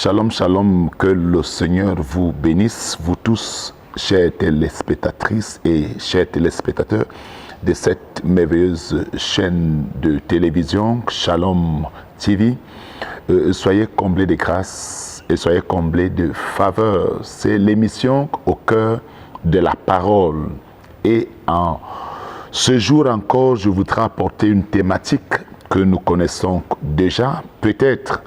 Shalom, shalom, que le Seigneur vous bénisse, vous tous, chers téléspectatrices et chers téléspectateurs de cette merveilleuse chaîne de télévision, Shalom TV. Soyez comblés de grâce et soyez comblés de faveur. C'est l'émission au cœur de la parole. Et en ce jour encore, je voudrais apporter une thématique que nous connaissons déjà, peut-être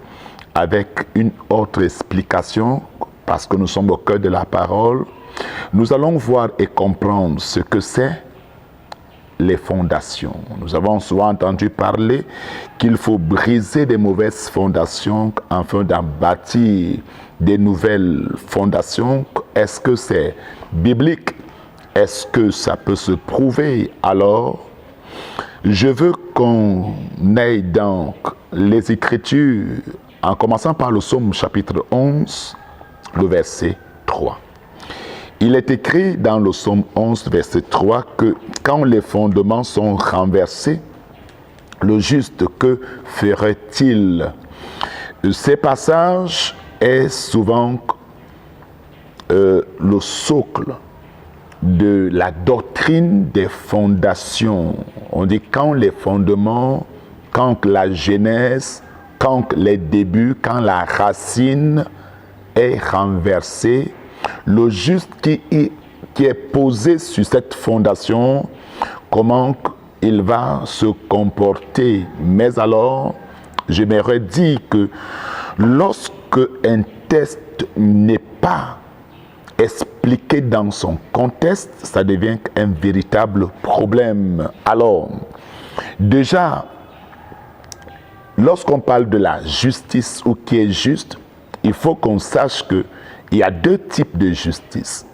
avec une autre explication, parce que nous sommes au cœur de la parole. Nous allons voir et comprendre ce que c'est les fondations. Nous avons souvent entendu parler qu'il faut briser des mauvaises fondations afin d'en bâtir des nouvelles fondations. Est-ce que c'est biblique? Est-ce que ça peut se prouver? Alors, je veux qu'on aille dans les Écritures, en commençant par le psaume chapitre 11, le verset 3. Il est écrit dans le psaume 11, verset 3, que quand les fondements sont renversés, le juste, que ferait-il? Ces passages est souvent le socle de la doctrine des fondations. On dit quand les fondements, quand la genèse, quand les débuts, quand la racine est renversée, le juste qui est posé sur cette fondation, comment il va se comporter. Mais alors, j'aimerais dire que lorsque un texte n'est pas expliqué dans son contexte, ça devient un véritable problème. Alors, déjà, lorsqu'on parle de la justice ou qui est juste, il faut qu'on sache qu'il y a deux types de justice.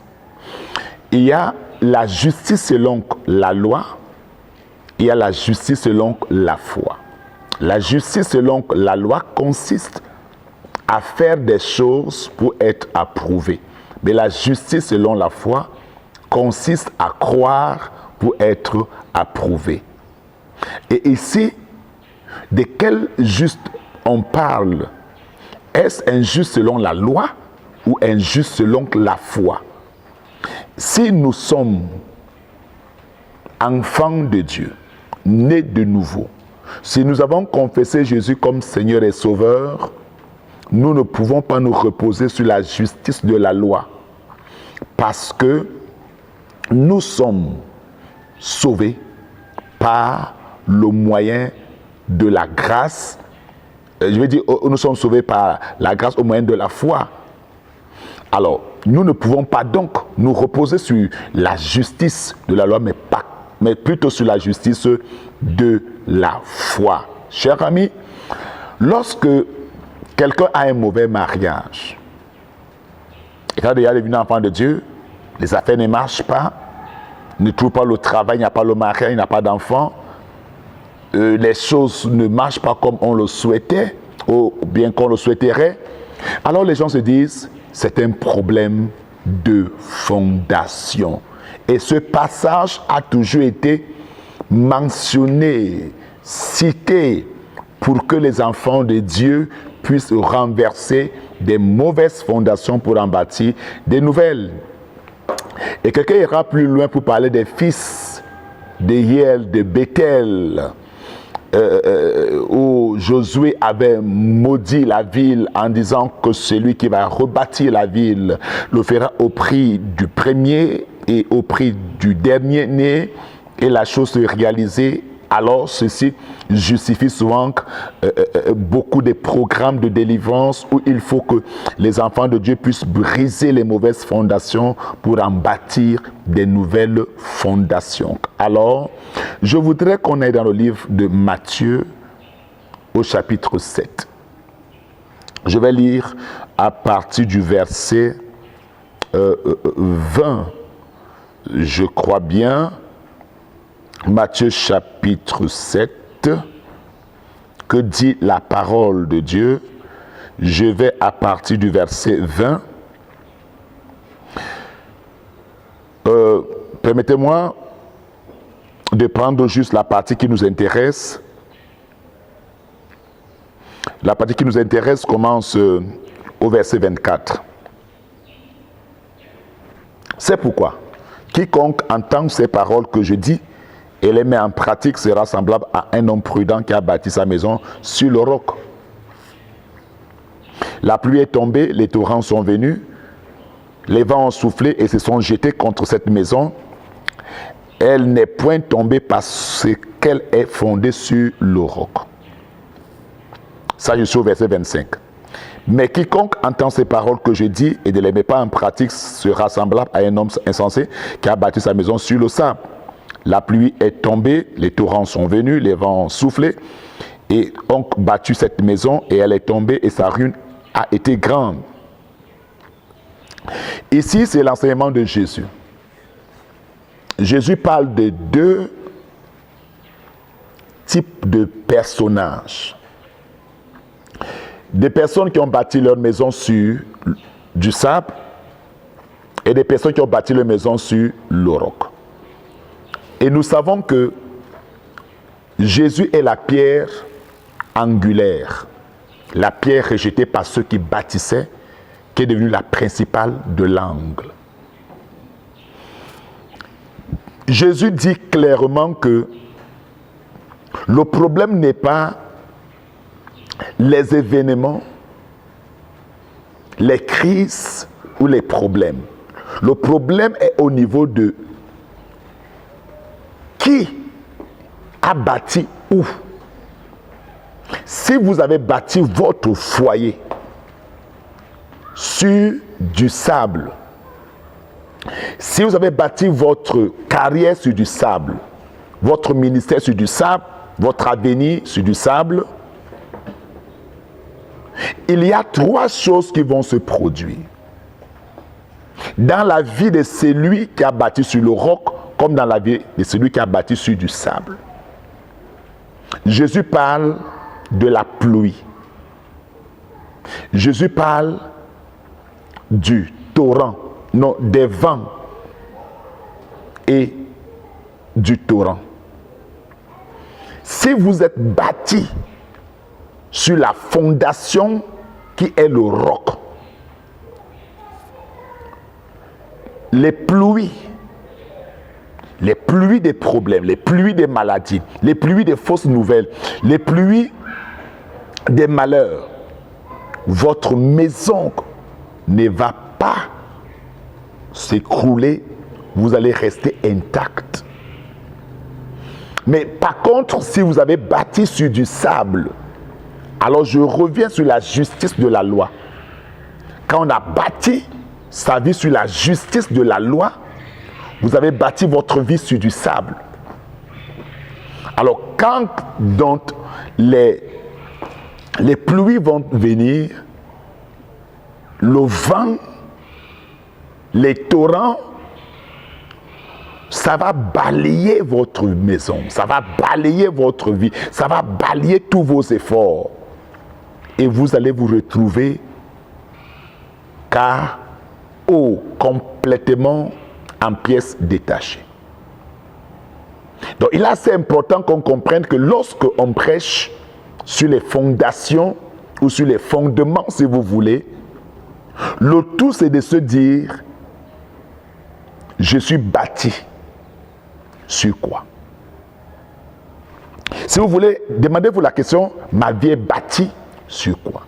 Il y a la justice selon la loi, il y a la justice selon la foi. La justice selon la loi consiste à faire des choses pour être approuvé. Mais la justice selon la foi consiste à croire pour être approuvé. Et ici, de quel juste on parle? Est-ce un juste selon la loi ou un juste selon la foi? Si nous sommes enfants de Dieu, nés de nouveau, si nous avons confessé Jésus comme Seigneur et Sauveur, nous ne pouvons pas nous reposer sur la justice de la loi, parce que nous sommes sauvés par le moyen de la grâce. Je veux dire, nous sommes sauvés par la grâce au moyen de la foi. Alors, nous ne pouvons pas donc nous reposer sur la justice de la loi, mais plutôt sur la justice de la foi. Chers amis, lorsque quelqu'un a un mauvais mariage, et quand il est devenu enfant de Dieu, les affaires ne marchent pas, ne trouve pas le travail, il n'y a pas le mariage, il n'y a pas d'enfant, les choses ne marchent pas comme on le souhaitait, ou bien qu'on le souhaiterait, alors les gens se disent, c'est un problème de fondation. Et ce passage a toujours été mentionné, cité, pour que les enfants de Dieu puissent renverser des mauvaises fondations pour en bâtir des nouvelles. Et quelqu'un ira plus loin pour parler des fils de Hiel, de Bethel, où Josué avait maudit la ville en disant que celui qui va rebâtir la ville le fera au prix du premier et au prix du dernier-né, et la chose se réalisait. Alors ceci justifie souvent beaucoup de programmes de délivrance où il faut que les enfants de Dieu puissent briser les mauvaises fondations pour en bâtir des nouvelles fondations. Alors, je voudrais qu'on aille dans le livre de Matthieu au chapitre 7. Je vais lire à partir du verset 20, je crois bien. Matthieu chapitre 7, que dit la parole de Dieu? Je vais à partir du verset 20. Permettez-moi de prendre juste la partie qui nous intéresse. La partie qui nous intéresse commence au verset 24. C'est pourquoi, quiconque entend ces paroles que je dis et les met en pratique sera semblable à un homme prudent qui a bâti sa maison sur le roc. La pluie est tombée, les torrents sont venus, les vents ont soufflé et se sont jetés contre cette maison. Elle n'est point tombée parce qu'elle est fondée sur le roc. Ça, je suis au verset 25. Mais quiconque entend ces paroles que je dis et ne les met pas en pratique sera semblable à un homme insensé qui a bâti sa maison sur le sable. La pluie est tombée, les torrents sont venus, les vents ont soufflé et ont battu cette maison et elle est tombée et sa ruine a été grande. Ici, c'est l'enseignement de Jésus. Jésus parle de deux types de personnages. Des personnes qui ont bâti leur maison sur du sable et des personnes qui ont bâti leur maison sur le roc. Et nous savons que Jésus est la pierre angulaire, la pierre rejetée par ceux qui bâtissaient, qui est devenue la principale de l'angle. Jésus dit clairement que le problème n'est pas les événements, les crises ou les problèmes. Le problème est au niveau de qui a bâti où. Si vous avez bâti votre foyer sur du sable, si vous avez bâti votre carrière sur du sable, votre ministère sur du sable, votre avenir sur du sable, il y a trois choses qui vont se produire. Dans la vie de celui qui a bâti sur le roc, comme dans la vie de celui qui a bâti sur du sable. Jésus parle de la pluie. Jésus parle du torrent, non, des vents et du torrent. Si vous êtes bâti sur la fondation qui est le roc, les pluies des problèmes, les pluies des maladies, les pluies des fausses nouvelles, les pluies des malheurs, votre maison ne va pas s'écrouler, vous allez rester intact. Mais par contre, si vous avez bâti sur du sable, alors je reviens sur la justice de la loi. Quand on a bâti sa vie sur la justice de la loi, vous avez bâti votre vie sur du sable. Alors quand donc les pluies vont venir, le vent, les torrents, ça va balayer votre maison, ça va balayer votre vie, ça va balayer tous vos efforts. Et vous allez vous retrouver complètement en pièces détachées. Donc il est assez important qu'on comprenne que lorsque on prêche sur les fondations ou sur les fondements, si vous voulez, le tout c'est de se dire, je suis bâti sur quoi? Si vous voulez, demandez-vous la question, ma vie est bâtie sur quoi?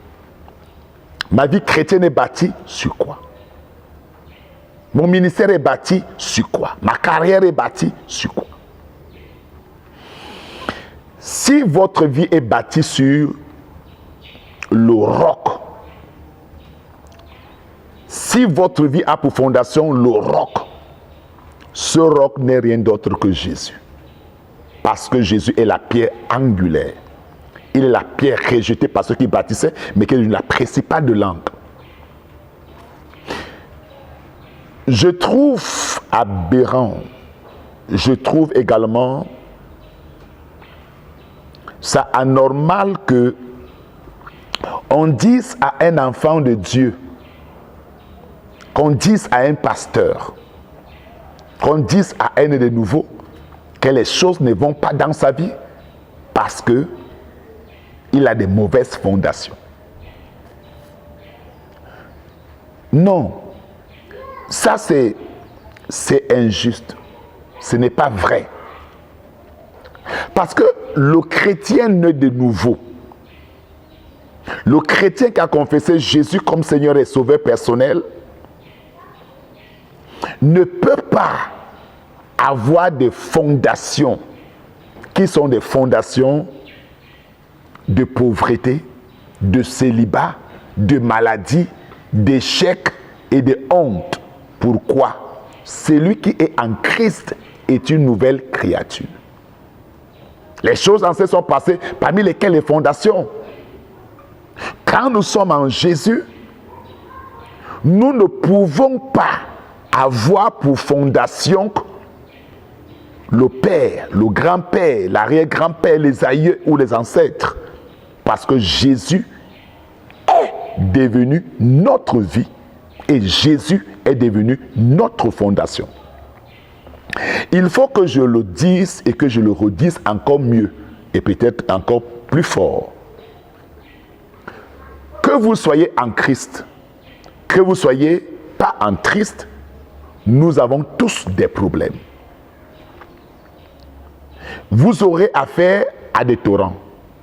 Ma vie chrétienne est bâtie sur quoi? Mon ministère est bâti sur quoi? Ma carrière est bâtie sur quoi? Si votre vie est bâtie sur le roc, si votre vie a pour fondation le roc, ce roc n'est rien d'autre que Jésus. Parce que Jésus est la pierre angulaire. Il est la pierre rejetée par ceux qui bâtissaient, mais qui est la principale de l'angle. Je trouve aberrant, je trouve également ça anormal que on dise à un enfant de Dieu, qu'on dise à un pasteur, qu'on dise à un de nouveau que les choses ne vont pas dans sa vie parce que il a des mauvaises fondations. Non, ça c'est injuste. Ce n'est pas vrai. Parce que le chrétien né de nouveau, le chrétien qui a confessé Jésus comme Seigneur et Sauveur personnel, ne peut pas avoir des fondations qui sont des fondations de pauvreté, de célibat, de maladie, d'échec et de honte. Pourquoi? Celui qui est en Christ est une nouvelle créature. Les choses anciennes sont passées, parmi lesquelles les fondations. Quand nous sommes en Jésus, nous ne pouvons pas avoir pour fondation le père, le grand-père, l'arrière-grand-père, les aïeux ou les ancêtres. Parce que Jésus est devenu notre vie et Jésus est devenu notre fondation. Il faut que je le dise et que je le redise encore mieux et peut-être encore plus fort. Que vous soyez en Christ, que vous soyez pas en Christ, nous avons tous des problèmes. Vous aurez affaire à des torrents,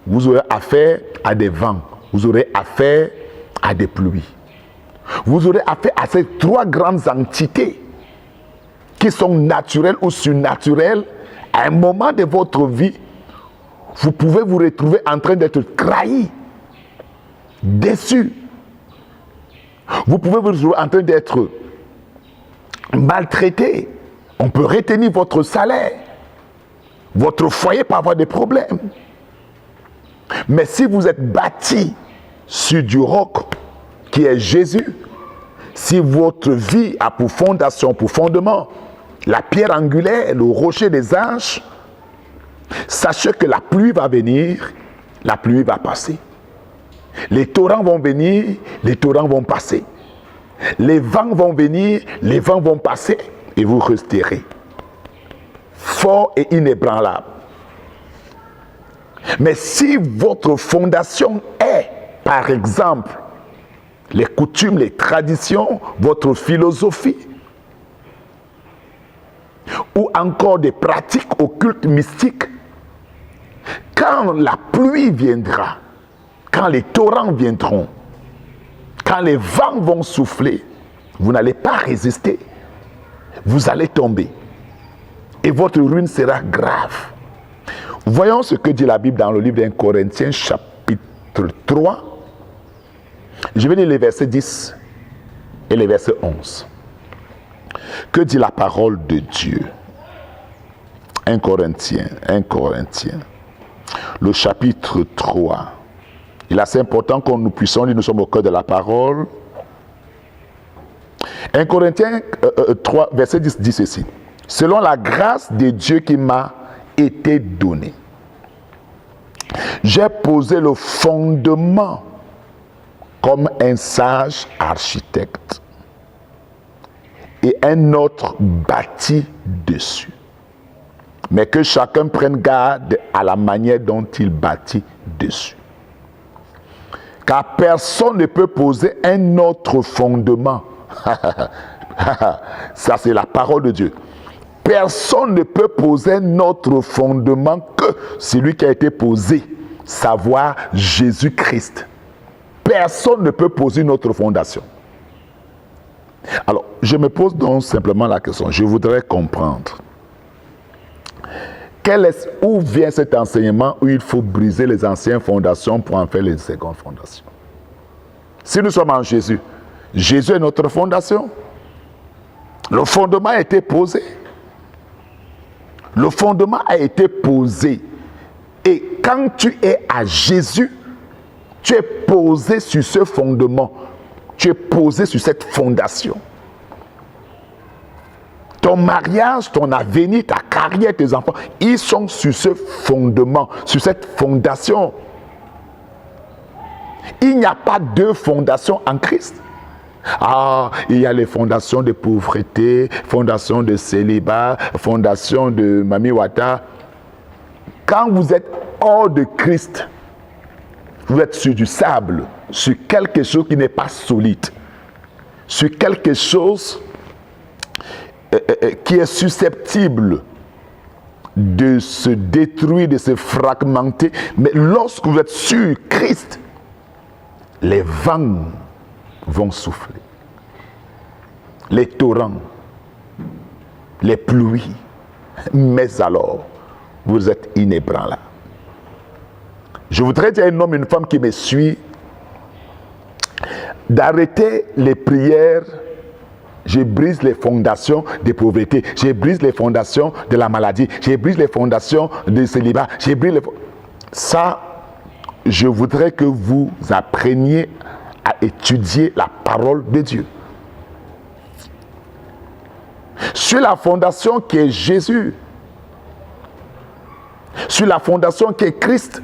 vous aurez affaire à des vents, vous aurez affaire à des pluies. Vous aurez affaire à ces trois grandes entités qui sont naturelles ou surnaturelles. À un moment de votre vie, vous pouvez vous retrouver en train d'être trahi, déçu. Vous pouvez vous retrouver en train d'être maltraité. On peut retenir votre salaire. Votre foyer peut avoir des problèmes. Mais si vous êtes bâti sur du roc qui est Jésus, si votre vie a pour fondation, pour fondement, la pierre angulaire, le rocher des anges, sachez que la pluie va venir, la pluie va passer. Les torrents vont venir, les torrents vont passer. Les vents vont venir, les vents vont passer et vous resterez fort et inébranlable. Mais si votre fondation est, par exemple, les coutumes, les traditions, votre philosophie, ou encore des pratiques occultes mystiques, quand la pluie viendra, quand les torrents viendront, quand les vents vont souffler, vous n'allez pas résister. Vous allez tomber. Et votre ruine sera grave. Voyons ce que dit la Bible dans le livre d'Un Corinthiens, chapitre 3. Je vais lire les versets 10 et les versets 11. Que dit la parole de Dieu? 1 Corinthiens, le chapitre 3. Il est assez important que nous puissions lire, nous sommes au cœur de la parole. 1 Corinthiens 3, verset 10 dit ceci. Selon la grâce de Dieu qui m'a été donnée, j'ai posé le fondement comme un sage architecte et un autre bâtit dessus. Mais que chacun prenne garde à la manière dont il bâtit dessus. Car personne ne peut poser un autre fondement. Ça, c'est la parole de Dieu. Personne ne peut poser un autre fondement que celui qui a été posé, savoir Jésus-Christ. Personne ne peut poser une autre fondation. Alors, je me pose donc simplement la question. Je voudrais comprendre. Où vient cet enseignement où il faut briser les anciennes fondations pour en faire les secondes fondations? Si nous sommes en Jésus, Jésus est notre fondation. Le fondement a été posé. Le fondement a été posé. Et quand tu es à Jésus, tu es posé sur ce fondement. Tu es posé sur cette fondation. Ton mariage, ton avenir, ta carrière, tes enfants, ils sont sur ce fondement, sur cette fondation. Il n'y a pas deux fondations en Christ. Ah, il y a les fondations de pauvreté, fondations de célibat, fondations de Mami Wata. Quand vous êtes hors de Christ, vous êtes sur du sable, sur quelque chose qui n'est pas solide. sur quelque chose qui est susceptible de se détruire, de se fragmenter. Mais lorsque vous êtes sur Christ, les vents vont souffler, les torrents, les pluies, mais alors, vous êtes inébranlable. Je voudrais dire à un homme, une femme qui me suit, d'arrêter les prières. Je brise les fondations de pauvreté, je brise les fondations de la maladie, je brise les fondations du célibat, je brise les... Ça, je voudrais que vous appreniez à étudier la parole de Dieu. Sur la fondation qui est Jésus, sur la fondation qui est Christ,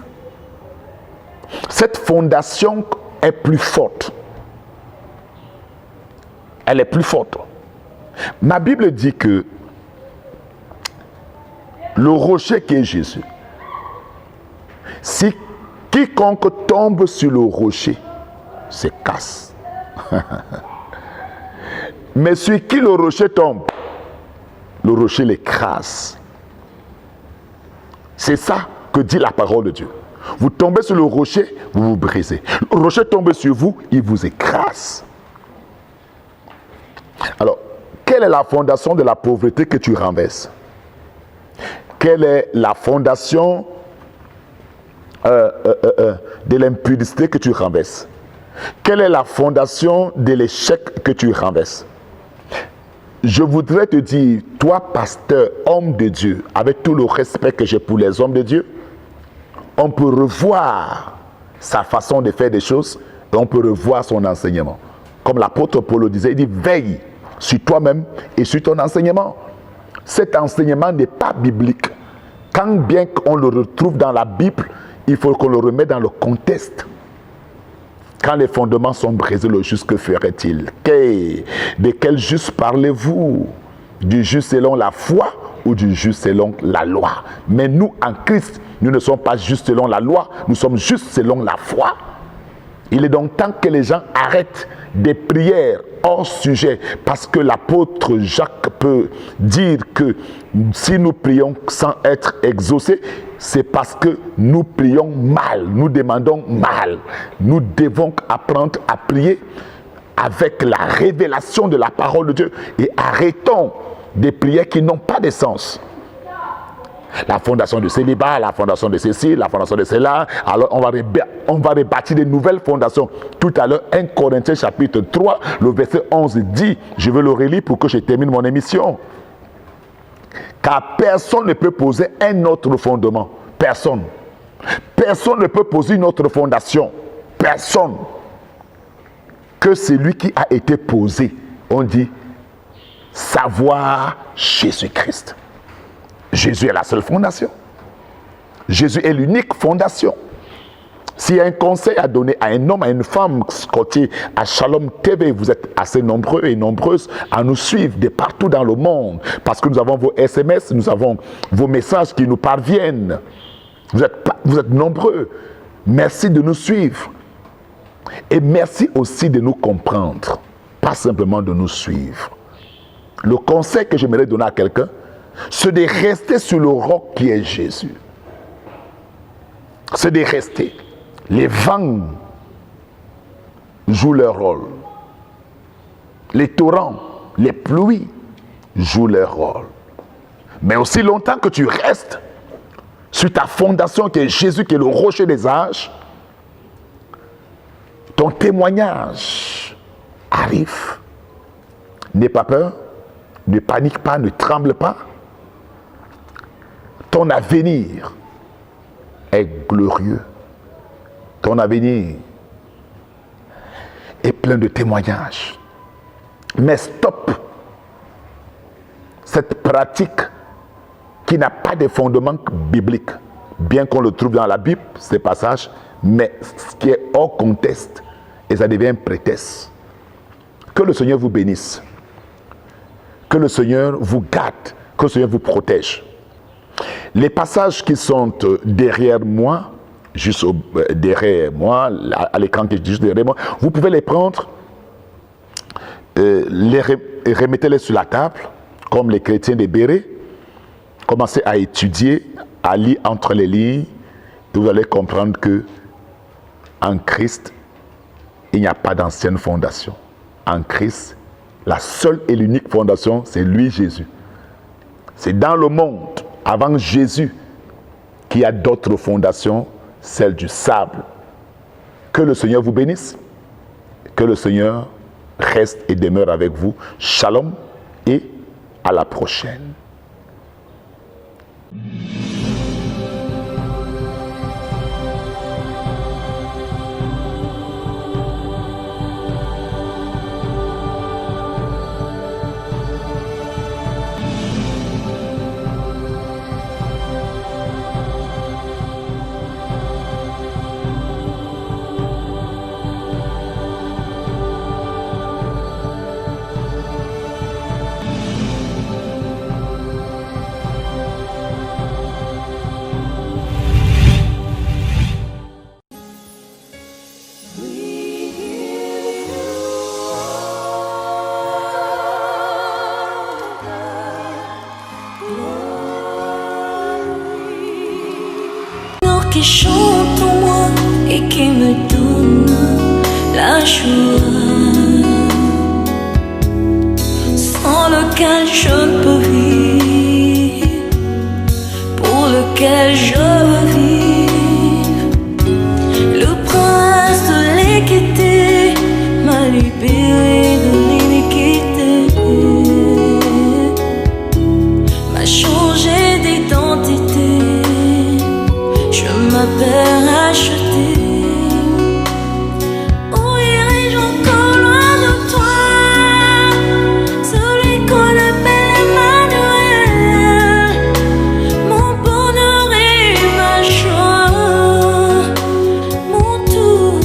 cette fondation est plus forte. Elle est plus forte. Ma Bible dit que le rocher qui est Jésus, si quiconque tombe sur le rocher se casse. Mais sur qui le rocher tombe, le rocher l'écrase. C'est ça que dit la parole de Dieu. Vous tombez sur le rocher, vous vous brisez. Le rocher tombe sur vous, il vous écrase. Alors, quelle est la fondation de la pauvreté que tu renverses? Quelle est la fondation de l'impudicité que tu renverses? Quelle est la fondation de l'échec que tu renverses? Je voudrais te dire, toi, pasteur, homme de Dieu, avec tout le respect que j'ai pour les hommes de Dieu, on peut revoir sa façon de faire des choses et on peut revoir son enseignement. Comme l'apôtre Paul le disait, il dit, veille sur toi-même et sur ton enseignement. Cet enseignement n'est pas biblique. Quand bien qu'on le retrouve dans la Bible, il faut qu'on le remette dans le contexte. Quand les fondements sont brisés, le juste, que ferait-il? De quel juste parlez-vous? Du juste selon la foi ou du juste selon la loi? Mais nous, en Christ, nous ne sommes pas justes selon la loi, nous sommes justes selon la foi. Il est donc temps que les gens arrêtent des prières hors sujet, parce que l'apôtre Jacques peut dire que si nous prions sans être exaucés, c'est parce que nous prions mal, nous demandons mal. Nous devons apprendre à prier avec la révélation de la parole de Dieu et arrêtons des prières qui n'ont pas de sens. La fondation du célibat, la fondation de ceci, la fondation de cela. Alors on va rebâtir de nouvelles fondations. Tout à l'heure, 1 Corinthiens chapitre 3, le verset 11 dit, je vais le relire pour que je termine mon émission. Car personne ne peut poser un autre fondement. Personne. Personne ne peut poser une autre fondation. Personne. Que celui qui a été posé. On dit, savoir Jésus-Christ. Jésus est la seule fondation. Jésus est l'unique fondation. S'il y a un conseil à donner à un homme, à une femme, scotché à Shalom TV, vous êtes assez nombreux et nombreuses à nous suivre de partout dans le monde, parce que nous avons vos SMS, nous avons vos messages qui nous parviennent. Vous êtes nombreux. Merci de nous suivre. Et merci aussi de nous comprendre, pas simplement de nous suivre. Le conseil que j'aimerais donner à quelqu'un, c'est de rester sur le roc qui est Jésus. C'est de rester. Les vents jouent leur rôle. Les torrents, les pluies jouent leur rôle. Mais aussi longtemps que tu restes sur ta fondation qui est Jésus, qui est le rocher des âges, ton témoignage arrive. N'aie pas peur, ne panique pas, ne tremble pas. Ton avenir est glorieux. Ton avenir est plein de témoignages. Mais stop cette pratique qui n'a pas de fondement biblique, bien qu'on le trouve dans la Bible, ces passages, mais ce qui est hors contexte, et ça devient un prétexte. Que le Seigneur vous bénisse. Que le Seigneur vous garde. Que le Seigneur vous protège. Les passages qui sont derrière moi, juste derrière moi, à l'écran qui est juste derrière moi, vous pouvez les prendre remettez-les sur la table, comme les chrétiens des Bérets. Commencez à étudier, à lire entre les lignes, et vous allez comprendre que en Christ, il n'y a pas d'ancienne fondation. En Christ, la seule et l'unique fondation, c'est lui, Jésus. C'est dans le monde, avant Jésus, qu'il y a d'autres fondations, celle du sable. Que le Seigneur vous bénisse, que le Seigneur reste et demeure avec vous. Shalom et à la prochaine. Qui chante en moi et qui me donne la joie, sans lequel je peux vivre, pour lequel je vis. Le prince de l'équité m'a libéré de l'iniquité, m'a changé d'identité. Je m'appelle racheté. Où irai-je encore loin de toi, celui qu'on appelle Emmanuel, mon bonheur et ma joie, mon tout,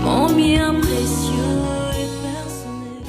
mon bien précieux et personnel.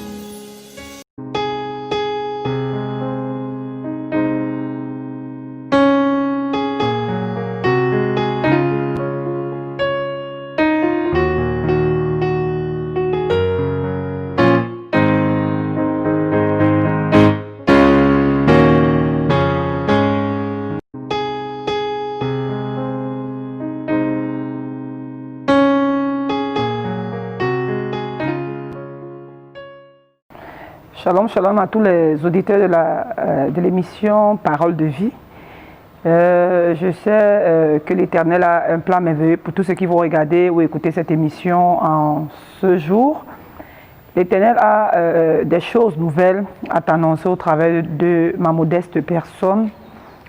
Shalom, shalom à tous les auditeurs de l'émission Parole de vie. Je sais que l'Éternel a un plan merveilleux pour tous ceux qui vont regarder ou écouter cette émission en ce jour. L'Éternel a des choses nouvelles à t'annoncer au travers de ma modeste personne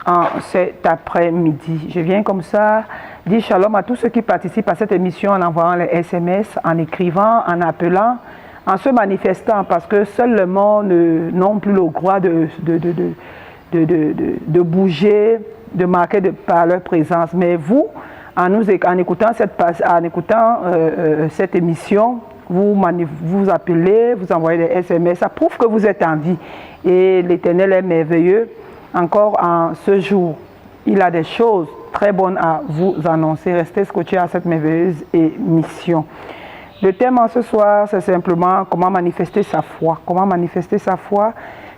en cet après-midi. Je viens comme ça dire shalom à tous ceux qui participent à cette émission en envoyant les SMS, en écrivant, en appelant, en se manifestant, parce que seuls les morts n'ont plus le droit de bouger, de marquer par leur présence. Mais vous, en écoutant cette émission, vous appelez, vous envoyez des SMS, ça prouve que vous êtes en vie. Et l'Éternel est merveilleux. Encore en ce jour, il a des choses très bonnes à vous annoncer. Restez scotchés à cette merveilleuse émission. Le thème en ce soir, c'est simplement comment manifester sa foi. Comment manifester sa foi?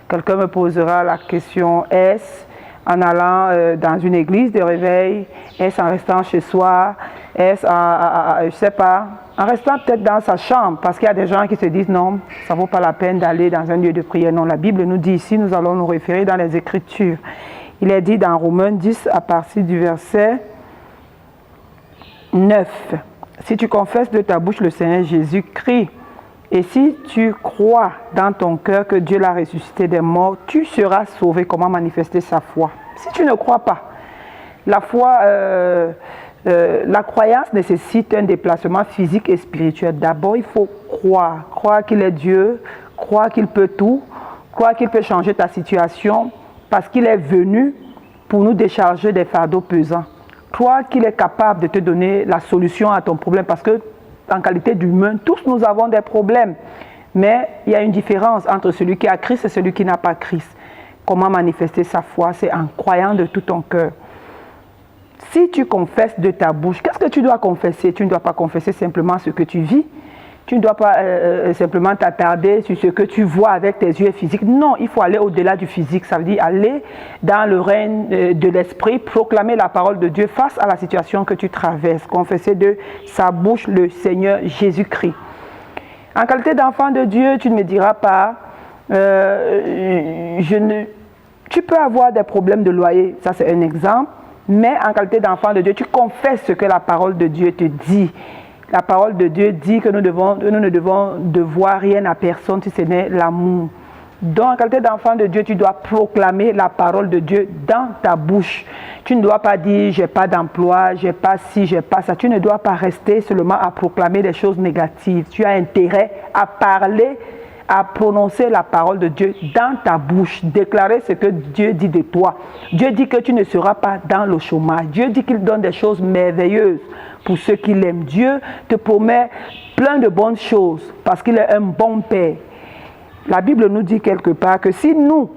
Quelqu'un me posera la question, est-ce en allant dans une église de réveil? Est-ce en restant chez soi? Est-ce je ne sais pas, en restant peut-être dans sa chambre? Parce qu'il y a des gens qui se disent non, ça ne vaut pas la peine d'aller dans un lieu de prière. Non, la Bible nous dit ici, nous allons nous référer dans les Écritures. Il est dit dans Romains 10 à partir du verset 9. Si tu confesses de ta bouche le Seigneur Jésus-Christ, et si tu crois dans ton cœur que Dieu l'a ressuscité des morts, tu seras sauvé. Comment manifester sa foi? Si tu ne crois pas, la foi, la croyance nécessite un déplacement physique et spirituel. D'abord, il faut croire qu'il est Dieu, croire qu'il peut tout, croire qu'il peut changer ta situation, parce qu'il est venu pour nous décharger des fardeaux pesants. Croire qu'il est capable de te donner la solution à ton problème, parce que en qualité d'humain, tous nous avons des problèmes. Mais il y a une différence entre celui qui a Christ et celui qui n'a pas Christ. Comment manifester sa foi? C'est en croyant de tout ton cœur. Si tu confesses de ta bouche, qu'est-ce que tu dois confesser? Tu ne dois pas confesser simplement ce que tu vis, Tu ne dois pas simplement t'attarder sur ce que tu vois avec tes yeux physiques. Non, il faut aller au-delà du physique. Ça veut dire aller dans le règne de l'esprit, proclamer la parole de Dieu face à la situation que tu traverses. Confesser de sa bouche le Seigneur Jésus-Christ. En qualité d'enfant de Dieu, tu ne me diras pas, tu peux avoir des problèmes de loyer, ça c'est un exemple, mais en qualité d'enfant de Dieu, tu confesses ce que la parole de Dieu te dit. La parole de Dieu dit que nous ne devons devoir rien à personne si ce n'est l'amour. Donc, en qualité d'enfant de Dieu, tu dois proclamer la parole de Dieu dans ta bouche. Tu ne dois pas dire, j'ai pas d'emploi, j'ai pas ci, j'ai pas ça. Tu ne dois pas rester seulement à proclamer des choses négatives. Tu as intérêt à parler, à prononcer la parole de Dieu dans ta bouche, déclarer ce que Dieu dit de toi. Dieu dit que tu ne seras pas dans le chômage. Dieu dit qu'il donne des choses merveilleuses pour ceux qui l'aiment. Dieu te promet plein de bonnes choses parce qu'il est un bon Père. La Bible nous dit quelque part que si nous,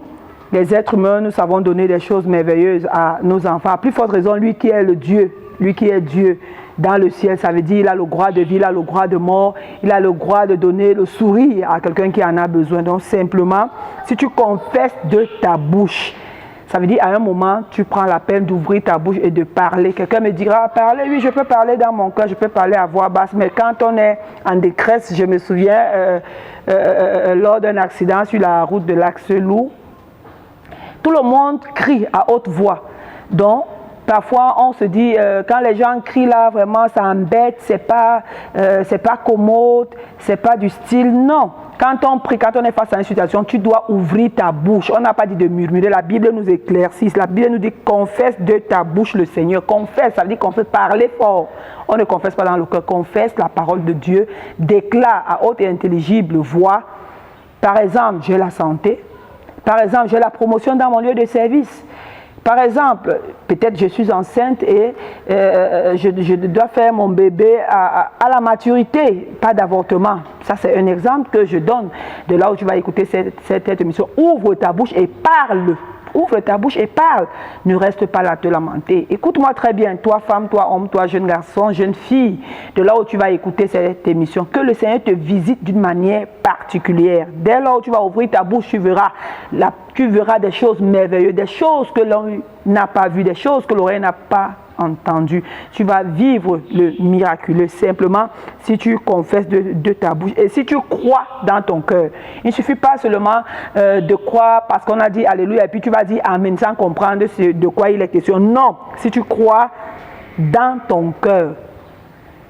les êtres humains, nous savons donner des choses merveilleuses à nos enfants, à plus forte raison, lui qui est le Dieu, lui qui est Dieu dans le ciel, ça veut dire il a le droit de vie, il a le droit de mort, il a le droit de donner le sourire à quelqu'un qui en a besoin. Donc simplement, si tu confesses de ta bouche, ça veut dire à un moment, tu prends la peine d'ouvrir ta bouche et de parler. Quelqu'un me dira, parler, oui, je peux parler dans mon cœur, je peux parler à voix basse, mais quand on est en détresse, je me souviens, lors d'un accident sur la route de l'Axe-Loup, tout le monde crie à haute voix. Donc, parfois, on se dit, quand les gens crient là, vraiment, ça embête, c'est pas commode, c'est pas du style. Non. Quand on prie, quand on est face à une situation, tu dois ouvrir ta bouche. On n'a pas dit de murmurer. La Bible nous éclaircit. La Bible nous dit, confesse de ta bouche le Seigneur. Confesse, ça veut dire confesse, parler fort. On ne confesse pas dans le cœur. Confesse la parole de Dieu. Déclare à haute et intelligible voix. Par exemple, j'ai la santé. Par exemple, j'ai la promotion dans mon lieu de service. Par exemple, peut-être je suis enceinte et je dois faire mon bébé à la maturité, pas d'avortement. Ça, c'est un exemple que je donne de là où tu vas écouter cette émission. Ouvre ta bouche et parle. Ouvre ta bouche et parle. Ne reste pas là à te lamenter. Écoute-moi très bien, toi femme, toi homme, toi jeune garçon, jeune fille, de là où tu vas écouter cette émission. Que le Seigneur te visite d'une manière particulière. Dès lors où tu vas ouvrir ta bouche, tu verras des choses merveilleuses, des choses que l'on n'a pas vues, des choses que l'oreille n'a pas entendu. Tu vas vivre le miraculeux simplement si tu confesses de ta bouche et si tu crois dans ton cœur. Il ne suffit pas seulement de croire parce qu'on a dit Alléluia et puis tu vas dire Amen sans comprendre de quoi il est question. Non, si tu crois dans ton cœur,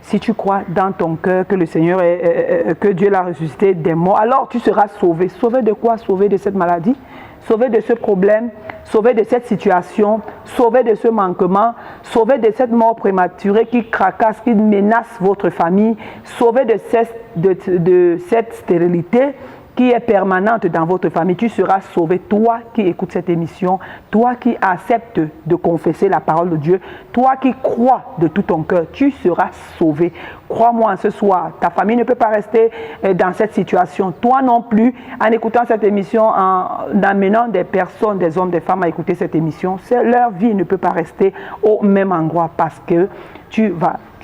si tu crois dans ton cœur que le Seigneur que Dieu l'a ressuscité des morts, alors tu seras sauvé. Sauvé de quoi? Sauvé de cette maladie, sauvé de ce problème, sauvé de cette situation, sauvé de ce manquement, sauvé de cette mort prématurée qui cracasse, qui menace votre famille, sauvé de cette stérilité qui est permanente dans votre famille. Tu seras sauvé, toi qui écoutes cette émission, toi qui acceptes de confesser la parole de Dieu, toi qui crois de tout ton cœur, tu seras sauvé. Crois-moi ce soir, ta famille ne peut pas rester dans cette situation. Toi non plus, en écoutant cette émission, en amenant des personnes, des hommes, des femmes à écouter cette émission, leur vie ne peut pas rester au même endroit parce que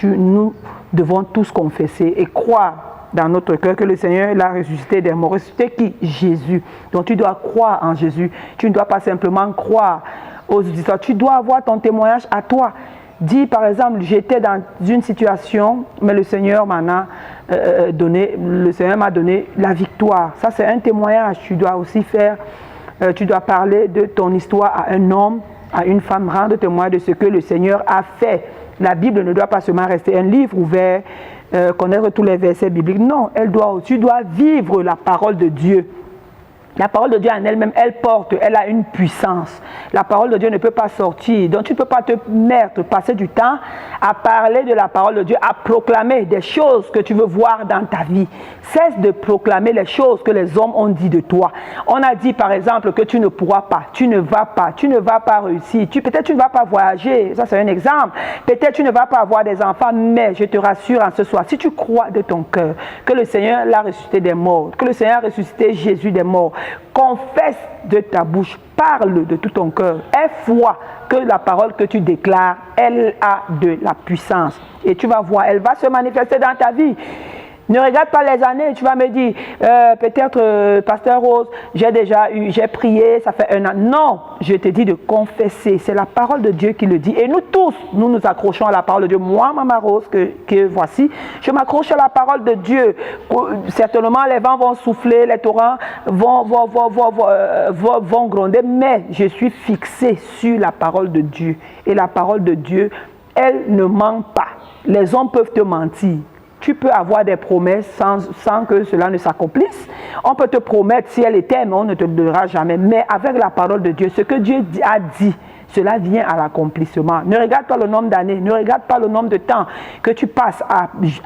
nous devons tous confesser et croire dans notre cœur que le Seigneur l'a ressuscité des morts. Ressuscité qui? Jésus. Donc tu dois croire en Jésus. Tu ne dois pas simplement croire aux histoires. Tu dois avoir ton témoignage à toi. Dis par exemple, j'étais dans une situation, mais le Seigneur m'a donné la victoire. Ça c'est un témoignage. Tu dois aussi tu dois parler de ton histoire à un homme, à une femme, rendre témoin de ce que le Seigneur a fait. La Bible ne doit pas seulement rester un livre ouvert, connaître tous les versets bibliques. Non, tu dois vivre la parole de Dieu. La parole de Dieu en elle-même, elle a une puissance. La parole de Dieu ne peut pas sortir. Donc tu ne peux pas passer du temps à parler de la parole de Dieu, à proclamer des choses que tu veux voir dans ta vie. Cesse de proclamer les choses que les hommes ont dit de toi. On a dit par exemple que tu ne pourras pas, tu ne vas pas réussir. Peut-être tu ne vas pas voyager, ça c'est un exemple. Peut-être tu ne vas pas avoir des enfants, mais je te rassure en ce soir, si tu crois de ton cœur que le Seigneur l'a ressuscité des morts, que le Seigneur a ressuscité Jésus des morts, confesse de ta bouche, parle de tout ton cœur, aie foi que la parole que tu déclares, elle a de la puissance. Et tu vas voir, elle va se manifester dans ta vie. Ne regarde pas les années, tu vas me dire, peut-être, Pasteur Rose, j'ai prié, ça fait 1 an. Non, je te dis de confesser, c'est la parole de Dieu qui le dit. Et nous tous, nous nous accrochons à la parole de Dieu. Moi, Maman Rose, que voici, je m'accroche à la parole de Dieu. Certainement, les vents vont souffler, les torrents vont gronder, mais je suis fixé sur la parole de Dieu. Et la parole de Dieu, elle ne ment pas. Les hommes peuvent te mentir. Tu peux avoir des promesses sans que cela ne s'accomplisse. On peut te promettre si elle est mais on ne te le donnera jamais. Mais avec la parole de Dieu, ce que Dieu a dit, cela vient à l'accomplissement. Ne regarde pas le nombre d'années, ne regarde pas le nombre de temps que tu passes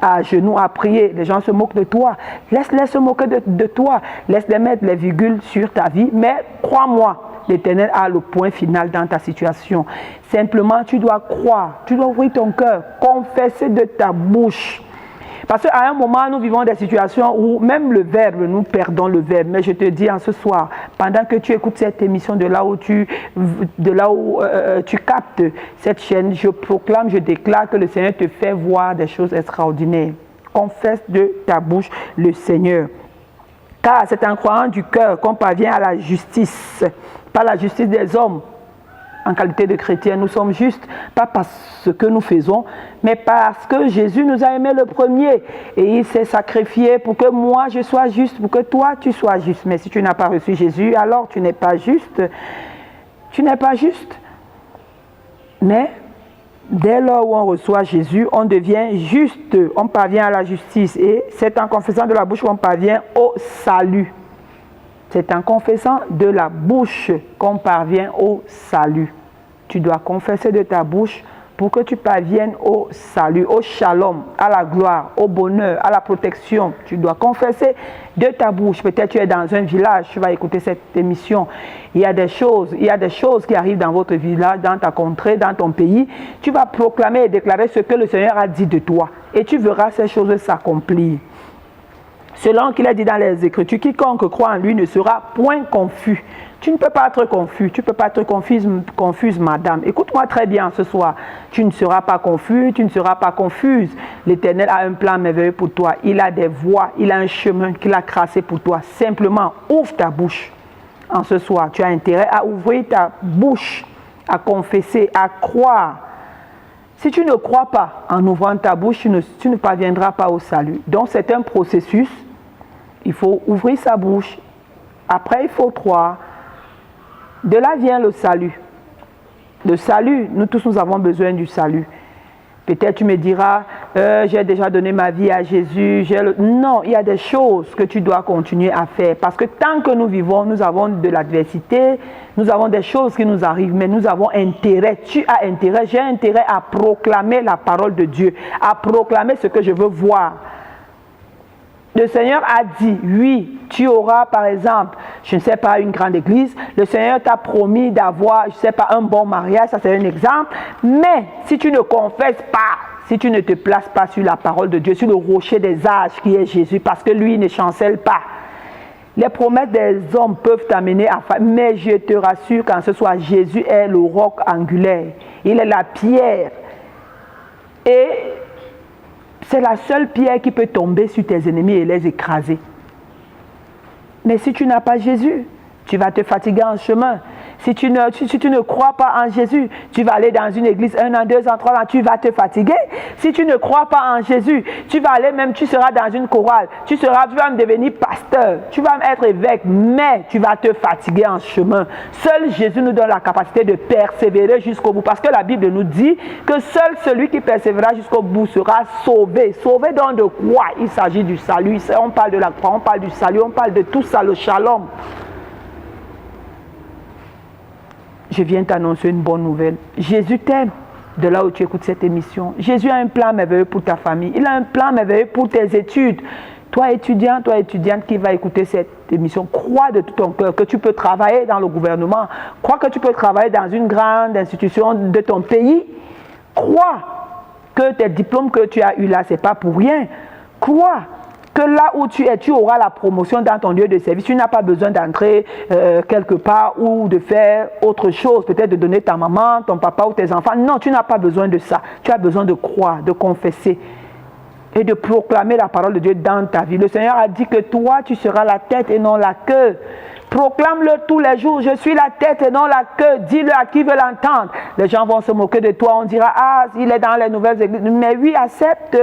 à genoux à prier. Les gens se moquent de toi. Laisse-les se moquer de toi. Laisse-les mettre les virgules sur ta vie. Mais crois-moi, l'Éternel a le point final dans ta situation. Simplement, tu dois croire, tu dois ouvrir ton cœur, confesser de ta bouche. Parce qu'à un moment, nous vivons des situations où même le verbe, nous perdons le verbe. Mais je te dis en ce soir, pendant que tu écoutes cette émission de là où tu captes cette chaîne, je proclame, je déclare que le Seigneur te fait voir des choses extraordinaires. Confesse de ta bouche le Seigneur. Car c'est en croyant du cœur qu'on parvient à la justice, pas la justice des hommes. En qualité de chrétien, nous sommes justes, pas parce que nous faisons, mais parce que Jésus nous a aimés le premier. Et il s'est sacrifié pour que moi je sois juste, pour que toi tu sois juste. Mais si tu n'as pas reçu Jésus, alors tu n'es pas juste. Tu n'es pas juste. Mais dès lors où on reçoit Jésus, on devient juste. On parvient à la justice. Et c'est en confessant de la bouche qu'on parvient au salut. C'est en confessant de la bouche qu'on parvient au salut. Tu dois confesser de ta bouche pour que tu parviennes au salut, au shalom, à la gloire, au bonheur, à la protection. Tu dois confesser de ta bouche. Peut-être tu es dans un village, tu vas écouter cette émission. Il y a des choses qui arrivent dans votre village, dans ta contrée, dans ton pays. Tu vas proclamer et déclarer ce que le Seigneur a dit de toi. Et tu verras ces choses s'accomplir. Selon qu'il a dit dans les Écritures, quiconque croit en lui ne sera point confus. Tu ne peux pas être confus, tu ne peux pas être confuse, madame. Écoute-moi très bien ce soir. Tu ne seras pas confus, tu ne seras pas confuse. L'Éternel a un plan merveilleux pour toi. Il a des voies, il a un chemin qu'il a tracé pour toi. Simplement, ouvre ta bouche. En ce soir, tu as intérêt à ouvrir ta bouche, à confesser, à croire. Si tu ne crois pas en ouvrant ta bouche, tu ne parviendras pas au salut. Donc c'est un processus. Il faut ouvrir sa bouche. Après, il faut croire. De là vient le salut. Le salut, nous tous, nous avons besoin du salut. Peut-être tu me diras, j'ai déjà donné ma vie à Jésus. Non, il y a des choses que tu dois continuer à faire. Parce que tant que nous vivons, nous avons de l'adversité, nous avons des choses qui nous arrivent, mais nous avons intérêt, tu as intérêt, j'ai intérêt à proclamer la parole de Dieu, à proclamer ce que je veux voir. Le Seigneur a dit, oui, tu auras par exemple, je ne sais pas, une grande église. Le Seigneur t'a promis d'avoir, je ne sais pas, un bon mariage, ça c'est un exemple. Mais si tu ne confesses pas, si tu ne te places pas sur la parole de Dieu, sur le rocher des âges qui est Jésus, parce que lui ne chancelle pas. Les promesses des hommes peuvent t'amener à faire, mais je te rassure qu'en ce soir, Jésus est le roc angulaire. Il est la pierre. Et c'est la seule pierre qui peut tomber sur tes ennemis et les écraser. Mais si tu n'as pas Jésus, tu vas te fatiguer en chemin. Si tu ne crois pas en Jésus, tu vas aller dans une église 1 an, 2 ans, 3 ans, tu vas te fatiguer. Si tu ne crois pas en Jésus, tu vas aller même, tu seras dans une chorale, tu vas me devenir pasteur, tu vas être évêque, mais tu vas te fatiguer en chemin. Seul Jésus nous donne la capacité de persévérer jusqu'au bout, parce que la Bible nous dit que seul celui qui persévérera jusqu'au bout sera sauvé. Sauvé donc de quoi? Il s'agit du salut. On parle de la croix, on parle du salut, on parle de tout ça, le shalom. Je viens t'annoncer une bonne nouvelle. Jésus t'aime de là où tu écoutes cette émission. Jésus a un plan merveilleux pour ta famille. Il a un plan merveilleux pour tes études. Toi étudiant, toi étudiante qui va écouter cette émission, crois de tout ton cœur que tu peux travailler dans le gouvernement. Crois que tu peux travailler dans une grande institution de ton pays. Crois que tes diplômes que tu as eus là, ce n'est pas pour rien. Crois que là où tu es, tu auras la promotion dans ton lieu de service. Tu n'as pas besoin d'entrer quelque part ou de faire autre chose, peut-être de donner ta maman, ton papa ou tes enfants. Non, tu n'as pas besoin de ça. Tu as besoin de croire, de confesser. et de proclamer la parole de Dieu dans ta vie. Le Seigneur a dit que toi, tu seras la tête et non la queue. Proclame-le tous les jours. Je suis la tête et non la queue. Dis-le à qui veut l'entendre. Les gens vont se moquer de toi. On dira, ah, il est dans les nouvelles églises. Mais oui, accepte.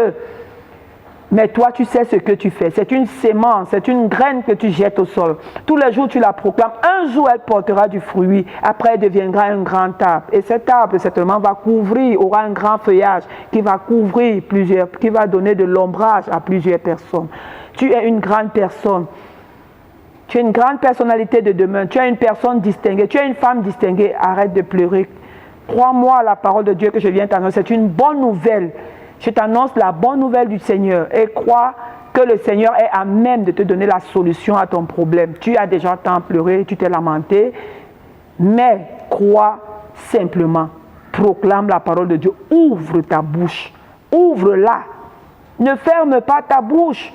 Mais toi, tu sais ce que tu fais. C'est une sémence, c'est une graine que tu jettes au sol. Tous les jours, tu la proclames. Un jour, elle portera du fruit. Après, elle deviendra un grand arbre. Et cet arbre, certainement, va couvrir, aura un grand feuillage qui va couvrir plusieurs, qui va donner de l'ombrage à plusieurs personnes. Tu es une grande personne. Tu es une grande personnalité de demain. Tu es une personne distinguée. Tu es une femme distinguée. Arrête de pleurer. Crois-moi à la parole de Dieu que je viens t'annoncer. C'est une bonne nouvelle. Je t'annonce la bonne nouvelle du Seigneur et crois que le Seigneur est à même de te donner la solution à ton problème. Tu as déjà tant pleuré, tu t'es lamenté, mais crois simplement. Proclame la parole de Dieu. Ouvre ta bouche. Ouvre-la. Ne ferme pas ta bouche.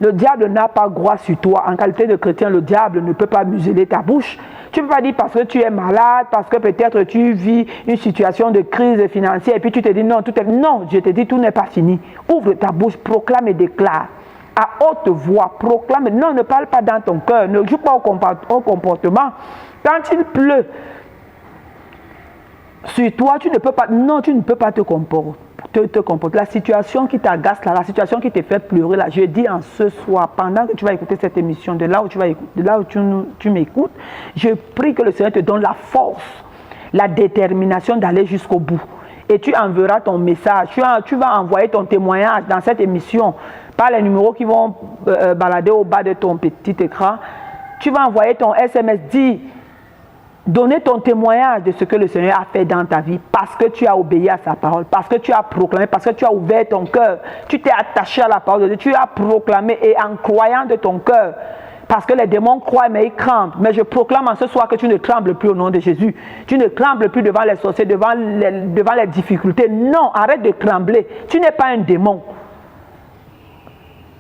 Le diable n'a pas droit sur toi. En qualité de chrétien, le diable ne peut pas museler ta bouche. Tu ne peux pas dire parce que tu es malade, parce que peut-être tu vis une situation de crise financière et puis tu te dis non, tout est... Non, je te dis tout n'est pas fini. Ouvre ta bouche, proclame et déclare. À haute voix, proclame. Non, ne parle pas dans ton cœur. Ne joue pas au comportement. Quand il pleut sur toi, tu ne peux pas... Non, tu ne peux pas te comporter. La situation qui t'agace là, la situation qui te fait pleurer là, je dis en ce soir, pendant que tu vas écouter cette émission, de là où tu m'écoutes, je prie que le Seigneur te donne la force, la détermination d'aller jusqu'au bout. Et tu enverras ton message, tu vas envoyer ton témoignage dans cette émission par les numéros qui vont balader au bas de ton petit écran. Tu vas envoyer ton SMS, donner ton témoignage de ce que le Seigneur a fait dans ta vie parce que tu as obéi à sa parole, parce que tu as proclamé, parce que tu as ouvert ton cœur, tu t'es attaché à la parole de Dieu, tu as proclamé et en croyant de ton cœur, parce que les démons croient mais ils craignent. Mais je proclame en ce soir que tu ne trembles plus au nom de Jésus. Tu ne trembles plus devant les sorciers, devant les difficultés. Non, arrête de trembler. Tu n'es pas un démon.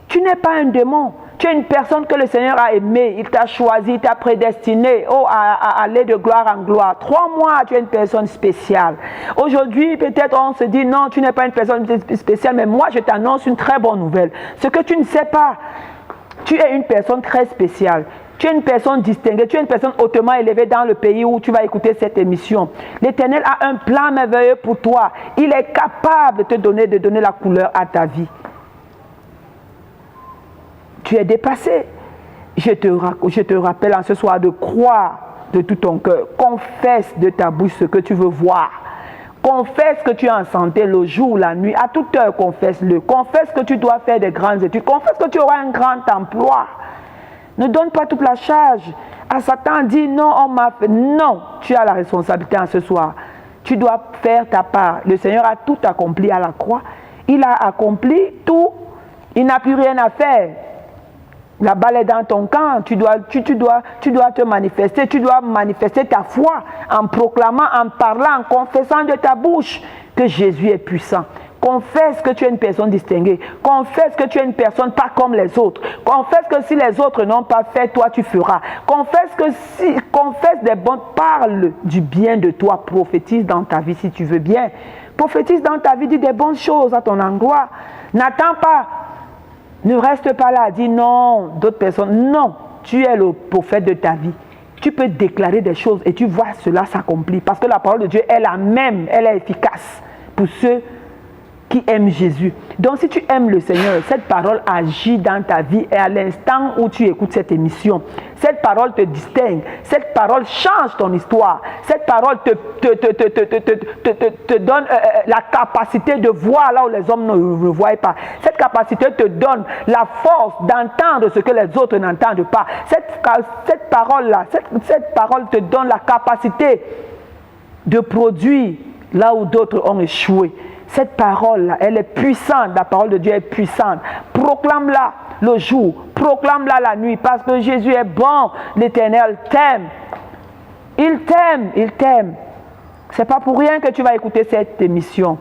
Tu n'es pas un démon. Tu es une personne que le Seigneur a aimée, il t'a choisi, il t'a prédestiné à aller de gloire en gloire. 3 mois, tu es une personne spéciale. Aujourd'hui, peut-être on se dit non, tu n'es pas une personne spéciale, mais moi je t'annonce une très bonne nouvelle. Ce que tu ne sais pas, tu es une personne très spéciale. Tu es une personne distinguée, tu es une personne hautement élevée dans le pays où tu vas écouter cette émission. L'Éternel a un plan merveilleux pour toi. Il est capable de te donner la couleur à ta vie. Tu es dépassé. Je te rappelle en ce soir de croire de tout ton cœur. Confesse de ta bouche ce que tu veux voir. Confesse que tu es en santé le jour, la nuit. À toute heure, confesse-le. Confesse que tu dois faire des grandes études. Confesse que tu auras un grand emploi. Ne donne pas toute la charge. À Satan, dit non, on m'a fait. Non, tu as la responsabilité en ce soir. Tu dois faire ta part. Le Seigneur a tout accompli à la croix. Il a accompli tout. Il n'a plus rien à faire. La balle est dans ton camp, tu dois te manifester, tu dois manifester ta foi en proclamant, en parlant, en confessant de ta bouche que Jésus est puissant. Confesse que tu es une personne distinguée. Confesse que tu es une personne pas comme les autres. Confesse que si les autres n'ont pas fait, toi tu feras. Confesse des bons, parle du bien de toi, prophétise dans ta vie si tu veux bien. Prophétise dans ta vie, dis des bonnes choses à ton endroit. N'attends pas. Ne reste pas là, dis non, d'autres personnes. Non, tu es le prophète de ta vie. Tu peux déclarer des choses et tu vois cela s'accomplir. Parce que la parole de Dieu est la même, elle est efficace pour ceux qui aiment Jésus. Donc si tu aimes le Seigneur, cette parole agit dans ta vie et à l'instant où tu écoutes cette émission, cette parole te distingue, cette parole change ton histoire, cette parole te donne la capacité de voir là où les hommes ne voient pas. Cette capacité te donne la force d'entendre ce que les autres n'entendent pas. Cette parole-là, cette parole te donne la capacité de produire là où d'autres ont échoué. Cette parole-là, elle est puissante. La parole de Dieu est puissante. Proclame-la le jour. Proclame-la la nuit. Parce que Jésus est bon. L'Éternel t'aime. Il t'aime. Il t'aime. Ce n'est pas pour rien que tu vas écouter cette émission.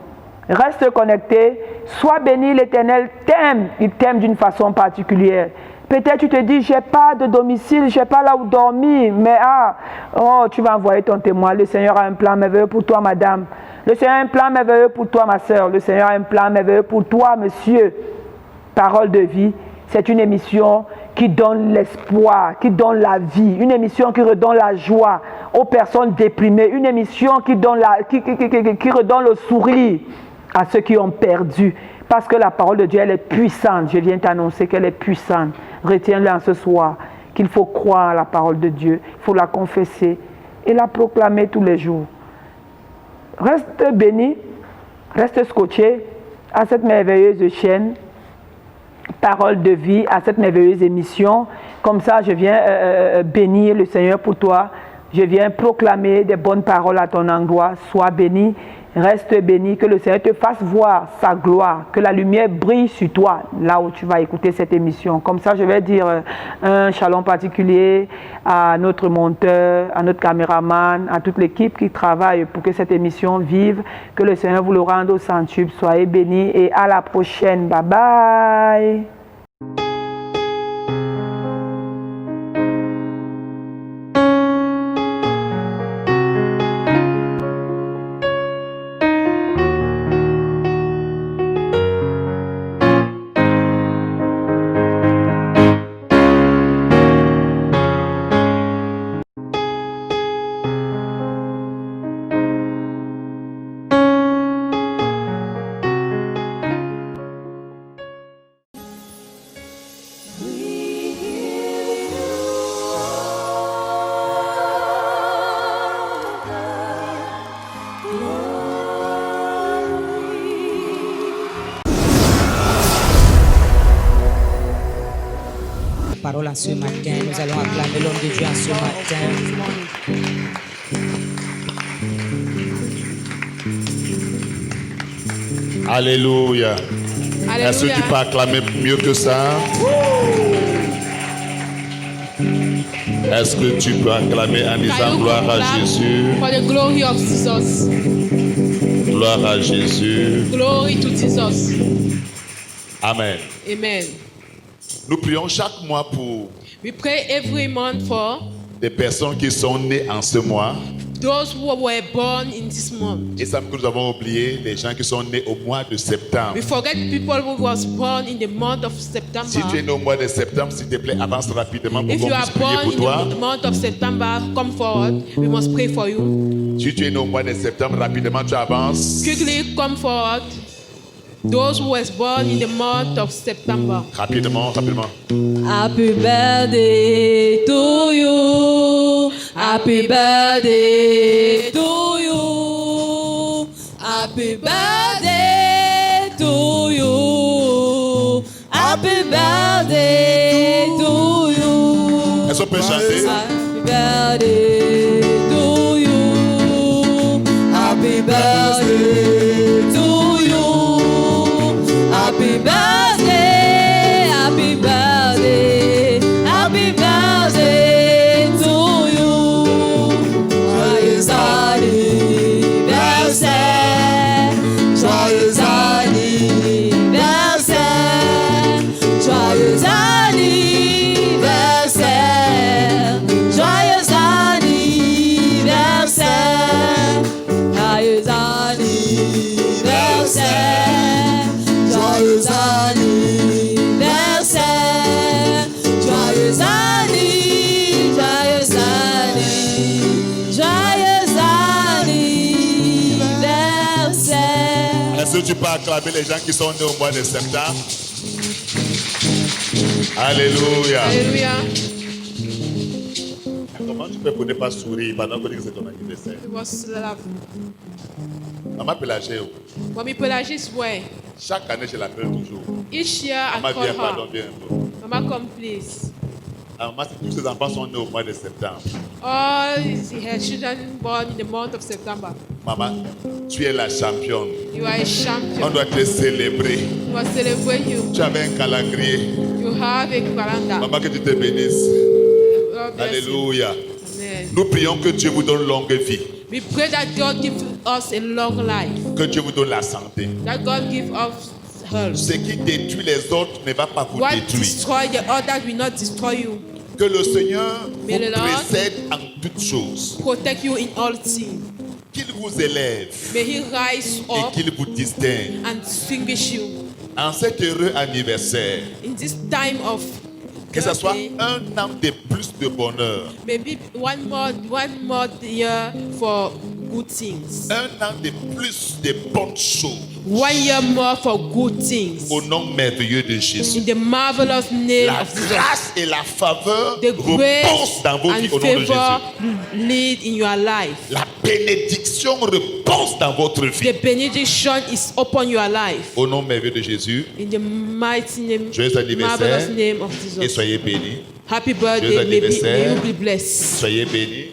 Reste connecté. Sois béni. L'Éternel t'aime. Il t'aime d'une façon particulière. Peut-être tu te dis, je n'ai pas de domicile, je n'ai pas là où dormir. Mais tu vas envoyer ton témoin. Le Seigneur a un plan merveilleux pour toi, madame. Le Seigneur a un plan merveilleux pour toi, ma soeur. Le Seigneur a un plan merveilleux pour toi, monsieur. Parole de vie, c'est une émission qui donne l'espoir, qui donne la vie, une émission qui redonne la joie aux personnes déprimées, une émission qui redonne le sourire à ceux qui ont perdu. Parce que la parole de Dieu, elle est puissante. Je viens t'annoncer qu'elle est puissante. Retiens-le en ce soir, qu'il faut croire à la parole de Dieu, il faut la confesser et la proclamer tous les jours. Reste béni, reste scotché à cette merveilleuse chaîne, Parole de vie, à cette merveilleuse émission. Comme ça, je viens bénir le Seigneur pour toi. Je viens proclamer des bonnes paroles à ton endroit. Sois béni, reste béni, que le Seigneur te fasse voir sa gloire, que la lumière brille sur toi, là où tu vas écouter cette émission. Comme ça, je vais dire un shalom particulier à notre monteur, à notre caméraman, à toute l'équipe qui travaille pour que cette émission vive. Que le Seigneur vous le rende au centuple. Soyez bénis et à la prochaine. Bye bye. Parole à ce matin, nous allons acclamer l'homme de Dieu à ce matin. Alléluia. Est-ce que tu peux acclamer mieux que ça? Est-ce que tu peux acclamer en disant gloire à Jésus? For the glory of Jesus. Gloire à Jésus. Glory to Jesus. Amen. Amen. Nous prions chaque mois pour We pray every month for des personnes qui sont nées en ce mois. those who were born in this month. Et ça que nous avons oublié les gens qui sont nés au mois de septembre. We forget people who was born in the month of September. Si tu es né au mois de septembre, s'il te plaît, avance rapidement pour If qu'on you are puisse prier born pour toi. in the month of September, come forward. We must pray for you. Si tu es né au mois de septembre, rapidement tu avances. Quickly come forward. Those who was born in the month of September. Rapidement, rapidement. Happy birthday to you. Happy birthday to you. Happy birthday to you. Happy birthday to you. Est-ce qu'on peut chanter? Happy birthday to you. Happy birthday to you. Happy birthday, happy birthday, happy birthday to you. Joyeux anniversaire, joyeux anniversaire, joyeux anniversaire, joyeux anniversaire, joyeux anniversaire. Joyeux anniversaire, joyeux anniversaire. Est-ce que tu peux acclamer les gens qui sont nés au mois de septembre? Alléluia. Hallelujah. Comment tu peux ne pas sourire pendant que c'est ton anniversaire? It was love. Maman Pélagée, Mommy Pelagis way. chaque année je l'appelle toujours. Each year I Maman call viens, pardon, her. viens un peu. Mama, come please. Ah, maman, tous ses enfants sont nés au mois de septembre. All her children born in the month of September. Maman, tu es la championne. You are a On champion. doit te célébrer. We must celebrate you. Tu avais un calendrier. You have a calendar. Maman, que tu te bénisses. God bless you. Alléluia. Amen. Nous prions que Dieu vous donne longue vie. We pray that God give us a long life. Que Dieu vous donne la santé. That God give us health. Ce qui détruit les autres ne va pas vous What détruire. destroy the other will not destroy you. Que le Seigneur vous May the Lord précède en toutes choses. protect you in all things. Qu'il vous élève May He rise et up qu'il vous distingue. and distinguish you. En cet heureux anniversaire, in this time of que ce soit birthday, un an de plus de bonheur, maybe one more year for good things. un an de plus de bonnes choses, 1 year more for good things. au nom merveilleux de Jésus. In the marvelous name La of Jesus. grâce et la faveur The grace reposent dans vos vies and au nom de favor Jésus. lead in your life. La bénédiction repose dans votre vie. The benediction is upon your life. Au nom merveilleux de Jésus, In the mighty name, Joyeux anniversaire. marvelous name of et Jesus. soyez bénis. Happy Joyeux birthday. May anniversaire. you be blessed. Soyez bénis.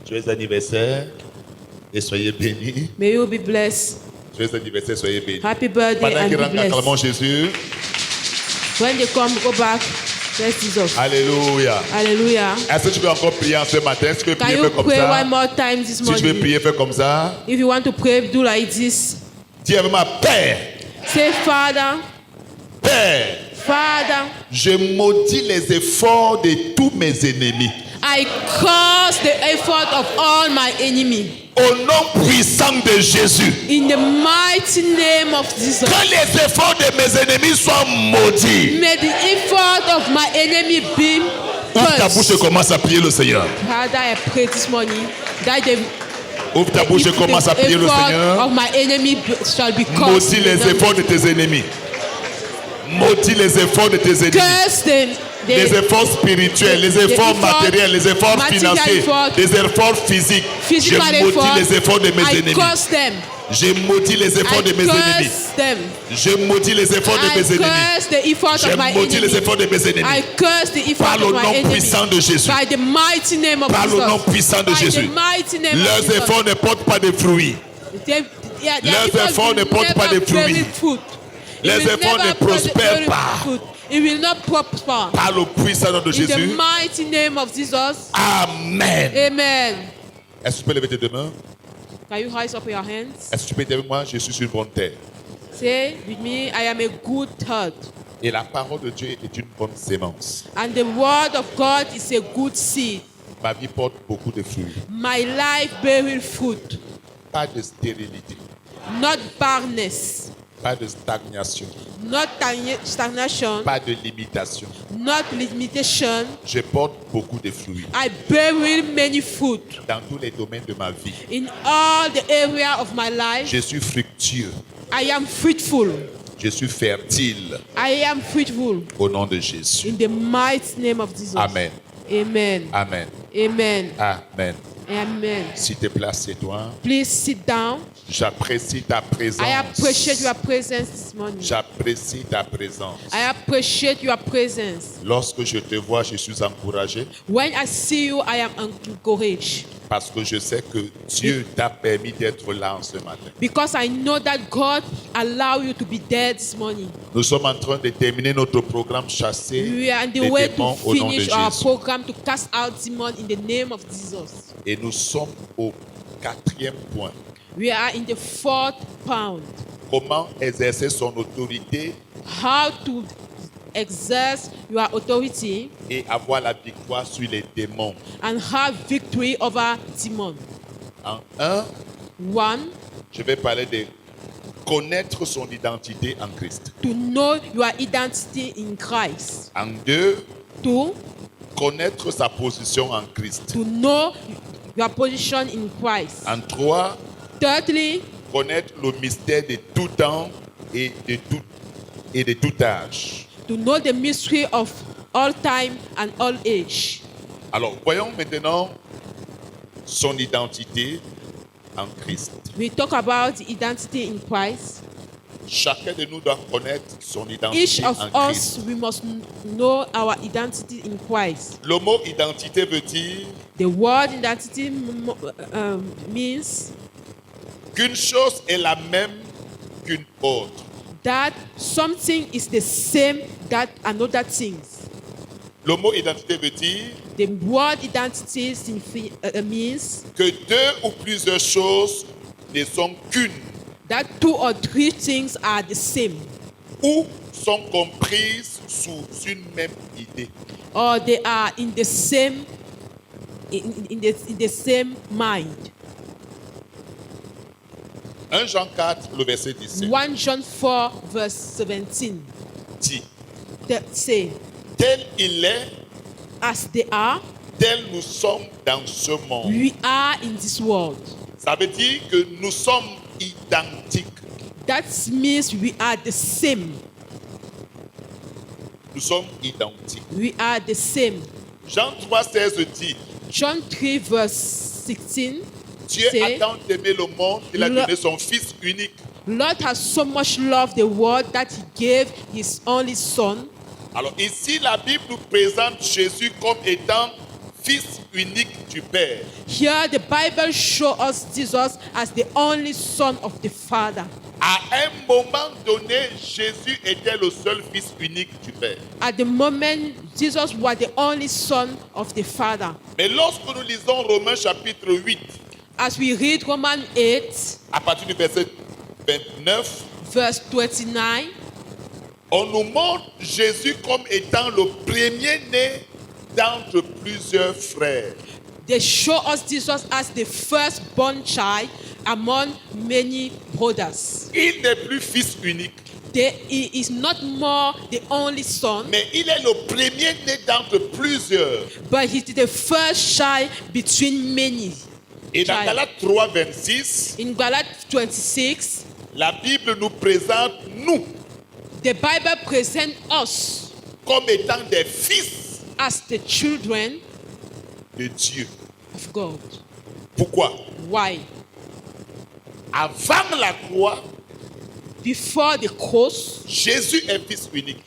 Joyeux anniversaire et soyez bénis. May you be blessed. Joyeux anniversaire, soyez bénis. Happy birthday Pendant and qu'ils be rentrent, acclamons blessed. Jésus. When they come, go back. Bless Jesus. Alléluia. Hallelujah. Est-ce que tu veux encore prier en ce matin? Est-ce que tu veux Can prier you comme pray ça? one more time this Si tu veux morning? prier, fais comme ça. If you want to pray, do like this. Dis avec moi, Père, Say, Father, Père, Father, je maudis les efforts de tous mes ennemis. I curse the effort of all my enemy. Au nom puissant de Jésus, In the mighty name of Jesus. que les efforts de mes ennemis soient maudits. May the effort of my enemy be Ouvre ta bouche et cursed. commence à prier le Seigneur. Father, I pray this morning that the Ouvre ta bouche et commence à prier le effort Seigneur. of my enemy shall be cursed. Maudis les efforts de tes ennemis. Maudis les efforts de tes ennemis. Curse Les efforts spirituels, les efforts efforts matériels, les efforts material financiers, effort, les efforts physiques. Je physical maudis effort. les efforts de mes I ennemis. curse them. Je maudis les efforts de I mes ennemis. curse them. Je maudis les efforts de I mes ennemis. curse the effort Je of my maudis les enemy. efforts de mes I ennemis. curse the effort Par le of my nom enemy. puissant de Jésus. By the mighty name of Par le nom Jesus. puissant de By Jésus. the mighty name of Leurs Jesus. efforts ne portent pas de fruits. Their Leurs efforts efforts will ne portent pas never de fruits. bear fruit. It Les will efforts never ne prospèrent bear pas. fruit. It will not prosper. Par le puissant nom de In the Jésus. mighty name of Jesus. Amen. Amen. Est-ce que tu peux lever tes deux mains? Can you raise up your hands? Est-ce que tu peux dire avec moi, je suis sur une bonne terre? Say with me, I am a good heart. Et la parole de Dieu est une bonne sémence. And the word of God is a good seed. Ma vie porte beaucoup de fruits. My life bearing fruit, Pas de stérilité, not barrenness, pas de stagnation, not stagnation, pas de limitation. not limitation. Je porte beaucoup de fruits I bear many fruit dans tous les domaines de ma vie. in all the area of my life. Je suis fructueux, I am fruitful. je suis fertile I am fruitful au nom de Jésus. in the mighty name of Jesus. Amen. Amen. Amen. Amen. Amen. Amen. S'il te plaît, assieds-toi. Please sit down. J'apprécie ta présence. I appreciate your presence this morning. J'apprécie ta présence. I appreciate your presence. Lorsque je te vois, je suis encouragé When I see you, I am encouraged parce que je sais que Dieu t'a permis d'être là en ce matin. because I know that God allowed you to be there this morning. Nous sommes en train de terminer notre programme chasser We are on the les way to démons au nom de finish our Jésus. program to cast out demons in the name of Jesus. Et nous sommes au 4e point. We are in the 4th pound. Comment exercer son autorité How to exert your authority et avoir la victoire sur les démons. and have victory over demons. En 1, 1, je vais parler de connaître son identité en Christ. to know your identity in Christ. En 2, 2, connaître sa position en Christ. to know your position in Christ. En 3, Thirdly, connaître le mystère de tout temps et de tout âge. to know the mystery of all time and all age. Alors, voyons maintenant son identité en Christ. We talk about the identity in Christ. Chacun de nous doit connaître son Each identité of en us, Christ. we must know our identity in Christ. Le mot identité veut dire The word identity means qu'une chose est la même qu'une autre. that something is the same that another thing. Le mot identité veut dire The word identity means que deux ou plusieurs choses ne sont qu'une that 2 or 3 things are the same, ou sont comprises sous une même idée. or they are in the same in the same mind. 1 Jean 4, le verset 17 1 John 4, verse 17. dit, That say, tel il est, as they are, tel nous sommes dans ce monde. we are in this world. Ça veut dire que nous sommes identiques. That means we are the same. Nous sommes identiques. We are the same. Jean 3, 16 dit, John 3, verse 16. Dieu say, a tant aimé le monde qu'il a Le- donné son Fils unique. Lord has so much loved the world that he gave his only son. Alors ici, la Bible nous présente Jésus comme étant Fils unique du Père. Here the Bible shows us Jesus as the only son of the Father. À un moment donné, Jésus était le seul Fils unique du Père. At the moment, Jesus was the only son of the Father. Mais lorsque nous lisons Romains chapitre 8, As we read Romans 8, à partir du verset 29, verse 29, on nous montre Jésus comme étant le premier-né d'entre plusieurs frères. they show us Jesus as the firstborn child among many brothers. Il n'est plus Fils unique, He is not more the only son, mais il est le premier-né d'entre plusieurs. but he's the first child between many. Et dans Child. Galates 3, 26, In Galatians 26, la Bible nous présente nous the Bible presents us comme étant des fils as the children de Dieu. of God. Pourquoi? Why? Avant la croix, Before the cross, Jésus est Fils unique.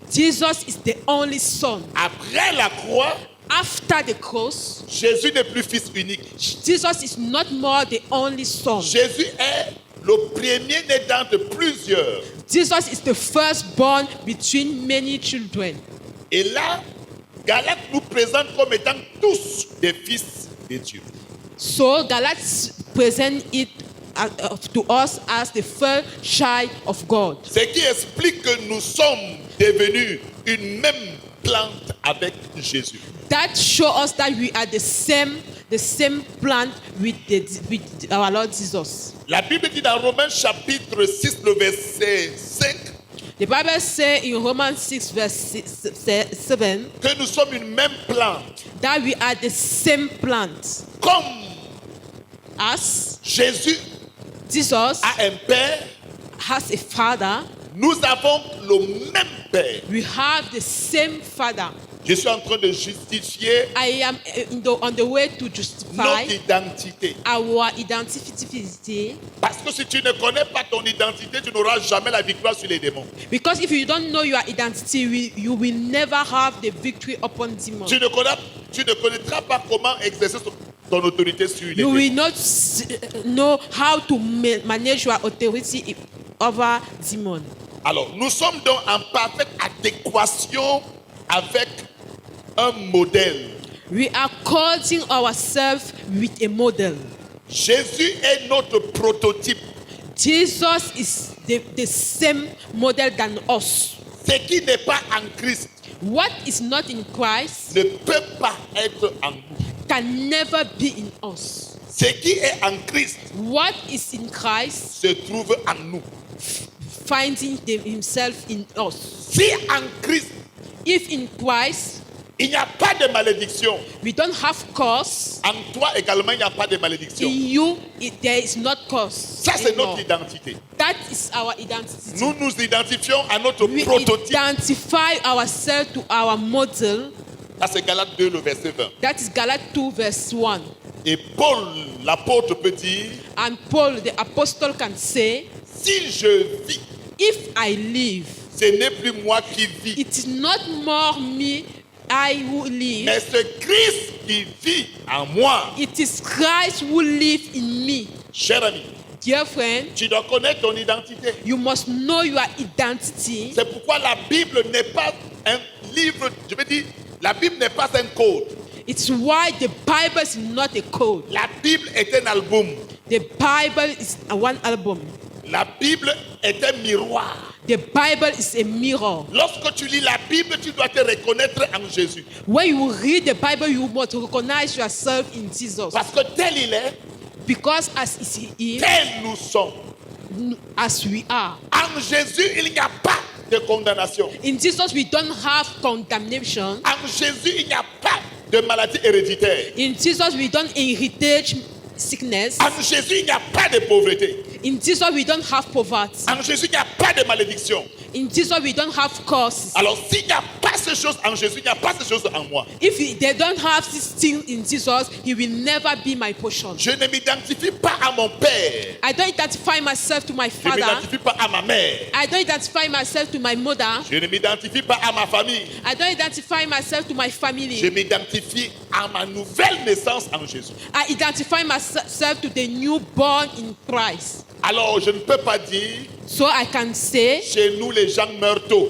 Jesus is the only son. Après la croix, After the cross, Jésus n'est plus Fils unique. Jesus is not more the only son. Jésus est le premier-né d'entre plusieurs. Jesus is the firstborn between many children. Et là, Galates nous présente comme étant tous des fils de Dieu. So Galatians present it to us as the first child of God. Ce qui explique que nous sommes devenus une même plante avec Jésus. That shows us that we are the same plant with our Lord Jesus. La Bible dit dans Romains chapitre 6, le verset 5, The Bible says in Romans 6 verse 7 que nous sommes une même plante. that we are the same plant. Comme As Jésus Jesus a un père, has a father, nous avons le même père. we have the same father. Je suis en train de justifier I am on the way to justify notre identité. our identity. Parce que si tu ne connais pas ton identité, tu n'auras jamais la victoire sur les démons. Because if you don't know your identity, you will never have the victory upon demons. Tu ne connaîtras pas comment exercer ton autorité sur les You démons. will not know how to manage your authority over demons. Alors, nous sommes donc en parfaite adéquation avec un modèle. We are causing ourselves with a model. Jésus est notre prototype. Jesus is the same model than us. Ce qui n'est pas en Christ What is not in Christ ne peut pas être en nous. can never be in us. Ce qui est en Christ What is in Christ se trouve en nous. finding himself in us. Si en Christ, If in Christ il n'y a pas de malédiction, we don't have cause, en toi également, il n'y a pas de malédiction. in you there is not cause. Ça, c'est anymore. notre identité. That is our identity. Nous nous identifions à notre We prototype. identify ourselves to our model. Ça, c'est Galates 2, le verset 20. That is Galatians 2 verse 1. Et Paul, l'apôtre, peut dire, And Paul, the apostle, can say, si je vis, if I live, ce n'est plus moi qui vis, it is not more me, I who live. mais c'est Christ qui vit en moi. It is Christ who lives in me. Cher ami, Dear friend, tu dois connaître ton identité. you must know your identity. C'est pourquoi la Bible n'est pas un livre, je veux dire, la Bible n'est pas un code. It's why the Bible is not a code. La Bible est un album. The Bible is one album. La Bible est un miroir. The Bible is a mirror. Lorsque tu lis la Bible, tu dois te reconnaître en Jésus. When you read the Bible, you must recognize yourself in Jesus. Parce que tel il est, Because as he is, tel nous sommes. as we are. En Jésus, il n'y a pas de condamnation. In Jesus, we don't have condemnation. En Jésus, il n'y a pas de maladie héréditaire. In Jesus, we don't inherit sickness. En Jésus, il n'y a pas de pauvreté. In Jesus, we don't have poverty. En Jésus, il n'y a pas de malédiction. In Jesus, we don't have curses. Alors, s'il n'y a pas ces choses en Jésus, il n'y a pas ces choses en moi. They don't have this thing in Jesus, He will never be my portion. Je ne m'identifie pas à mon père. I don't identify myself to my Je ne father. m'identifie pas à ma mère. I don't identify myself to my mother. Je ne m'identifie pas à ma famille. I don't identify myself to my Je family. m'identifie à ma nouvelle naissance en Jésus. I identify myself to the newborn in Christ. Alors, je ne peux pas dire, So I can say, chez nous, les gens meurent tôt.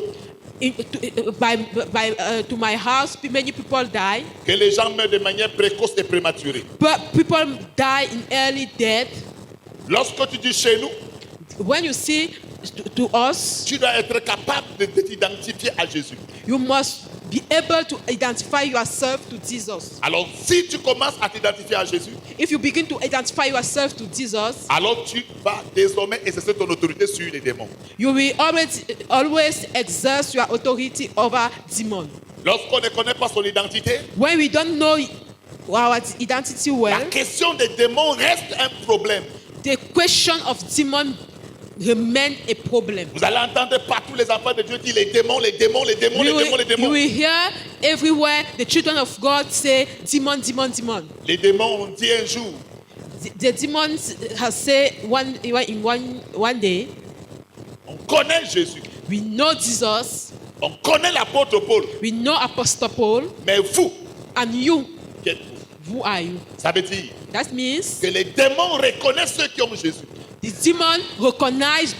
To my house, many people die. Que les gens meurent de manière précoce et prématurée. But people die in early death. Lorsque tu dis chez nous, When you see to us, tu dois être capable de t'identifier à Jésus. you must be able to identify yourself to Jesus. Alors, si tu commences à t'identifier à Jésus, If you begin to identify yourself to Jesus, alors tu vas désormais exercer ton autorité sur les démons. you will always exert your authority over demons. Lorsqu'on ne connaît pas son identité, When we don't know our identity la well, question des démons reste un problème. the question of demon remain a problem. Vous allez entendre partout les enfants de Dieu dire les démons, les démons, les démons, les démons, les You démons. will hear everywhere the children of God say, demon, demon, demon. Les démons ont dit un jour, The demons have said one day, on connaît Jésus, we know Jesus, on connaît l'apôtre Paul, we know Apostle Paul, mais vous, and you, qui êtes-vous? who are you? Ça veut dire That means que les démons reconnaissent ceux qui ont Jésus. the demon recognize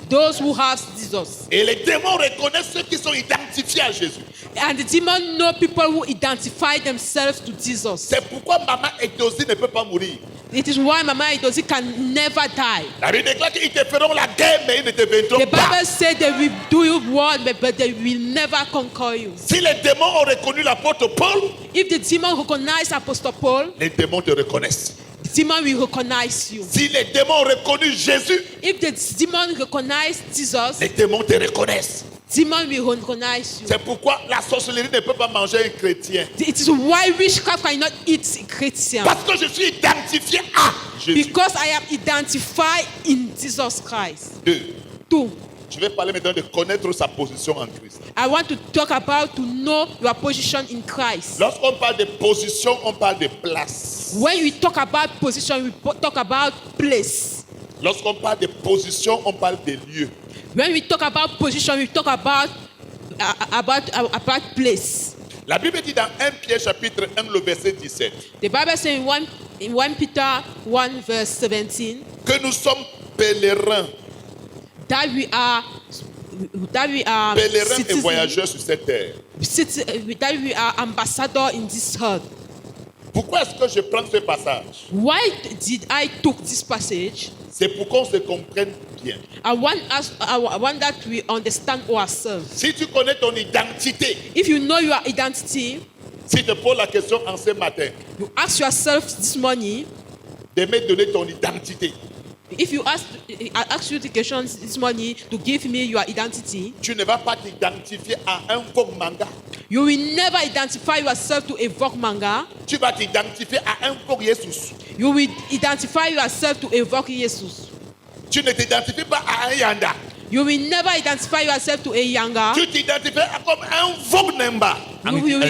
those who have Jesus. Et les démons reconnaissent ceux qui sont identifiés à Jésus. And the demon know people who identify themselves to Jesus. C'est pourquoi maman Edosie ne peut pas mourir. It is why Mama Idosi can never die. La Bible déclare qu'ils te feront la guerre, mais ils ne te vaincront The pas. Bible said they will do you war, but they will never conquer you. Si les démons ont reconnu l'apôtre Paul, If the demon recognize Apostle Paul, les démons te reconnaissent. the demon will recognize you. Si les démons ont reconnu Jésus, If the demon recognize Jesus, les démons te reconnaissent. demon will recognize you. C'est pourquoi la sorcellerie ne peut pas manger un chrétien. It is why witchcraft cannot eat Christian. Parce que je suis identifié à Jésus. Because I am identified in Jesus Christ. 2. Two, Je vais parler maintenant de connaître sa position en Christ. I want to talk about to know your position in Christ. Lorsqu'on parle de position, on parle de place. When we talk about position, we talk about place. Lorsqu'on parle de position, on parle de lieu. When we talk about position, we talk about place. La Bible dit dans 1 Pierre chapitre 1, le verset 17, The Bible says in 1 Peter 1 verse 17 que nous sommes pèlerins, that we are pèlerins et citizens, voyageurs sur cette terre. that we are ambassador in this earth. Pourquoi est-ce que je prends ce passage? Why did I took this passage? C'est pour qu'on se comprenne bien. I want that we understand ourselves. Si tu connais ton identité, If you know your identity, si tu te poses la question en ce matin, you ask yourself this morning. de me donner ton identité, If I ask you the question this morning to give me your identity, tu ne vas pas t'identifier à un Vogue manga. you will never identify yourself to a Vogue manga. Tu vas t'identifier à un Vogue Jesus. You will identify yourself to a Vogue Jesus. Tu ne t'identifies pas à un Yanda. You will never identify yourself to a Yanga. Tu t'identifies comme un Vogue Nemba. You will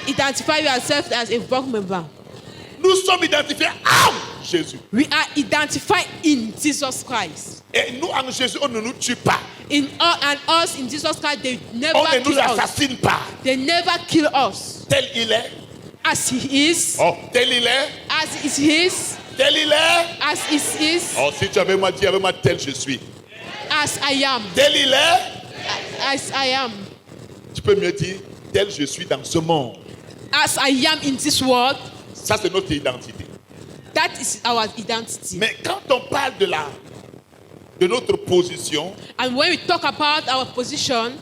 identify yourself as a Vogue member. Nous sommes identifiés à Jésus. We are identified in Jesus Christ. Et nous, en Jésus, on ne nous tue pas. And us in Jesus Christ, they never On ne nous kill us. assassine pas. They never kill us. Tel il est. As he is, Oh, tel il est. as is his, Tel il est. as is his, Oh, si tu avais moi dit, avec moi, tel je suis. as I am, Tel il est. as I am, Tu peux mieux dire, tel je suis dans ce monde. as I am in this world. Ça, c'est notre identité. That is our identity. Mais quand on parle de notre position And when we talk about our position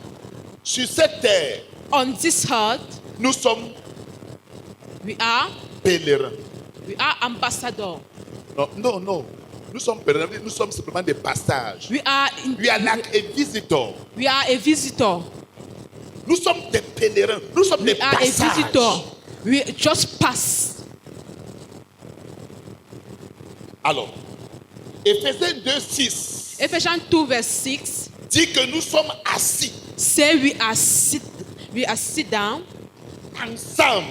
sur cette terre, on this earth, nous sommes we are pèlerins. ambassadors. Non. Nous nous sommes pèlerins, nous sommes simplement des passages. We are We are like a visitor. we are a visitor. Nous sommes des pèlerins, nous sommes We des are a passages. visitor. We just pass. Alors, Éphésiens 2:6 Ephesians 2 verse 6 dit que nous sommes assis say we are sit down ensemble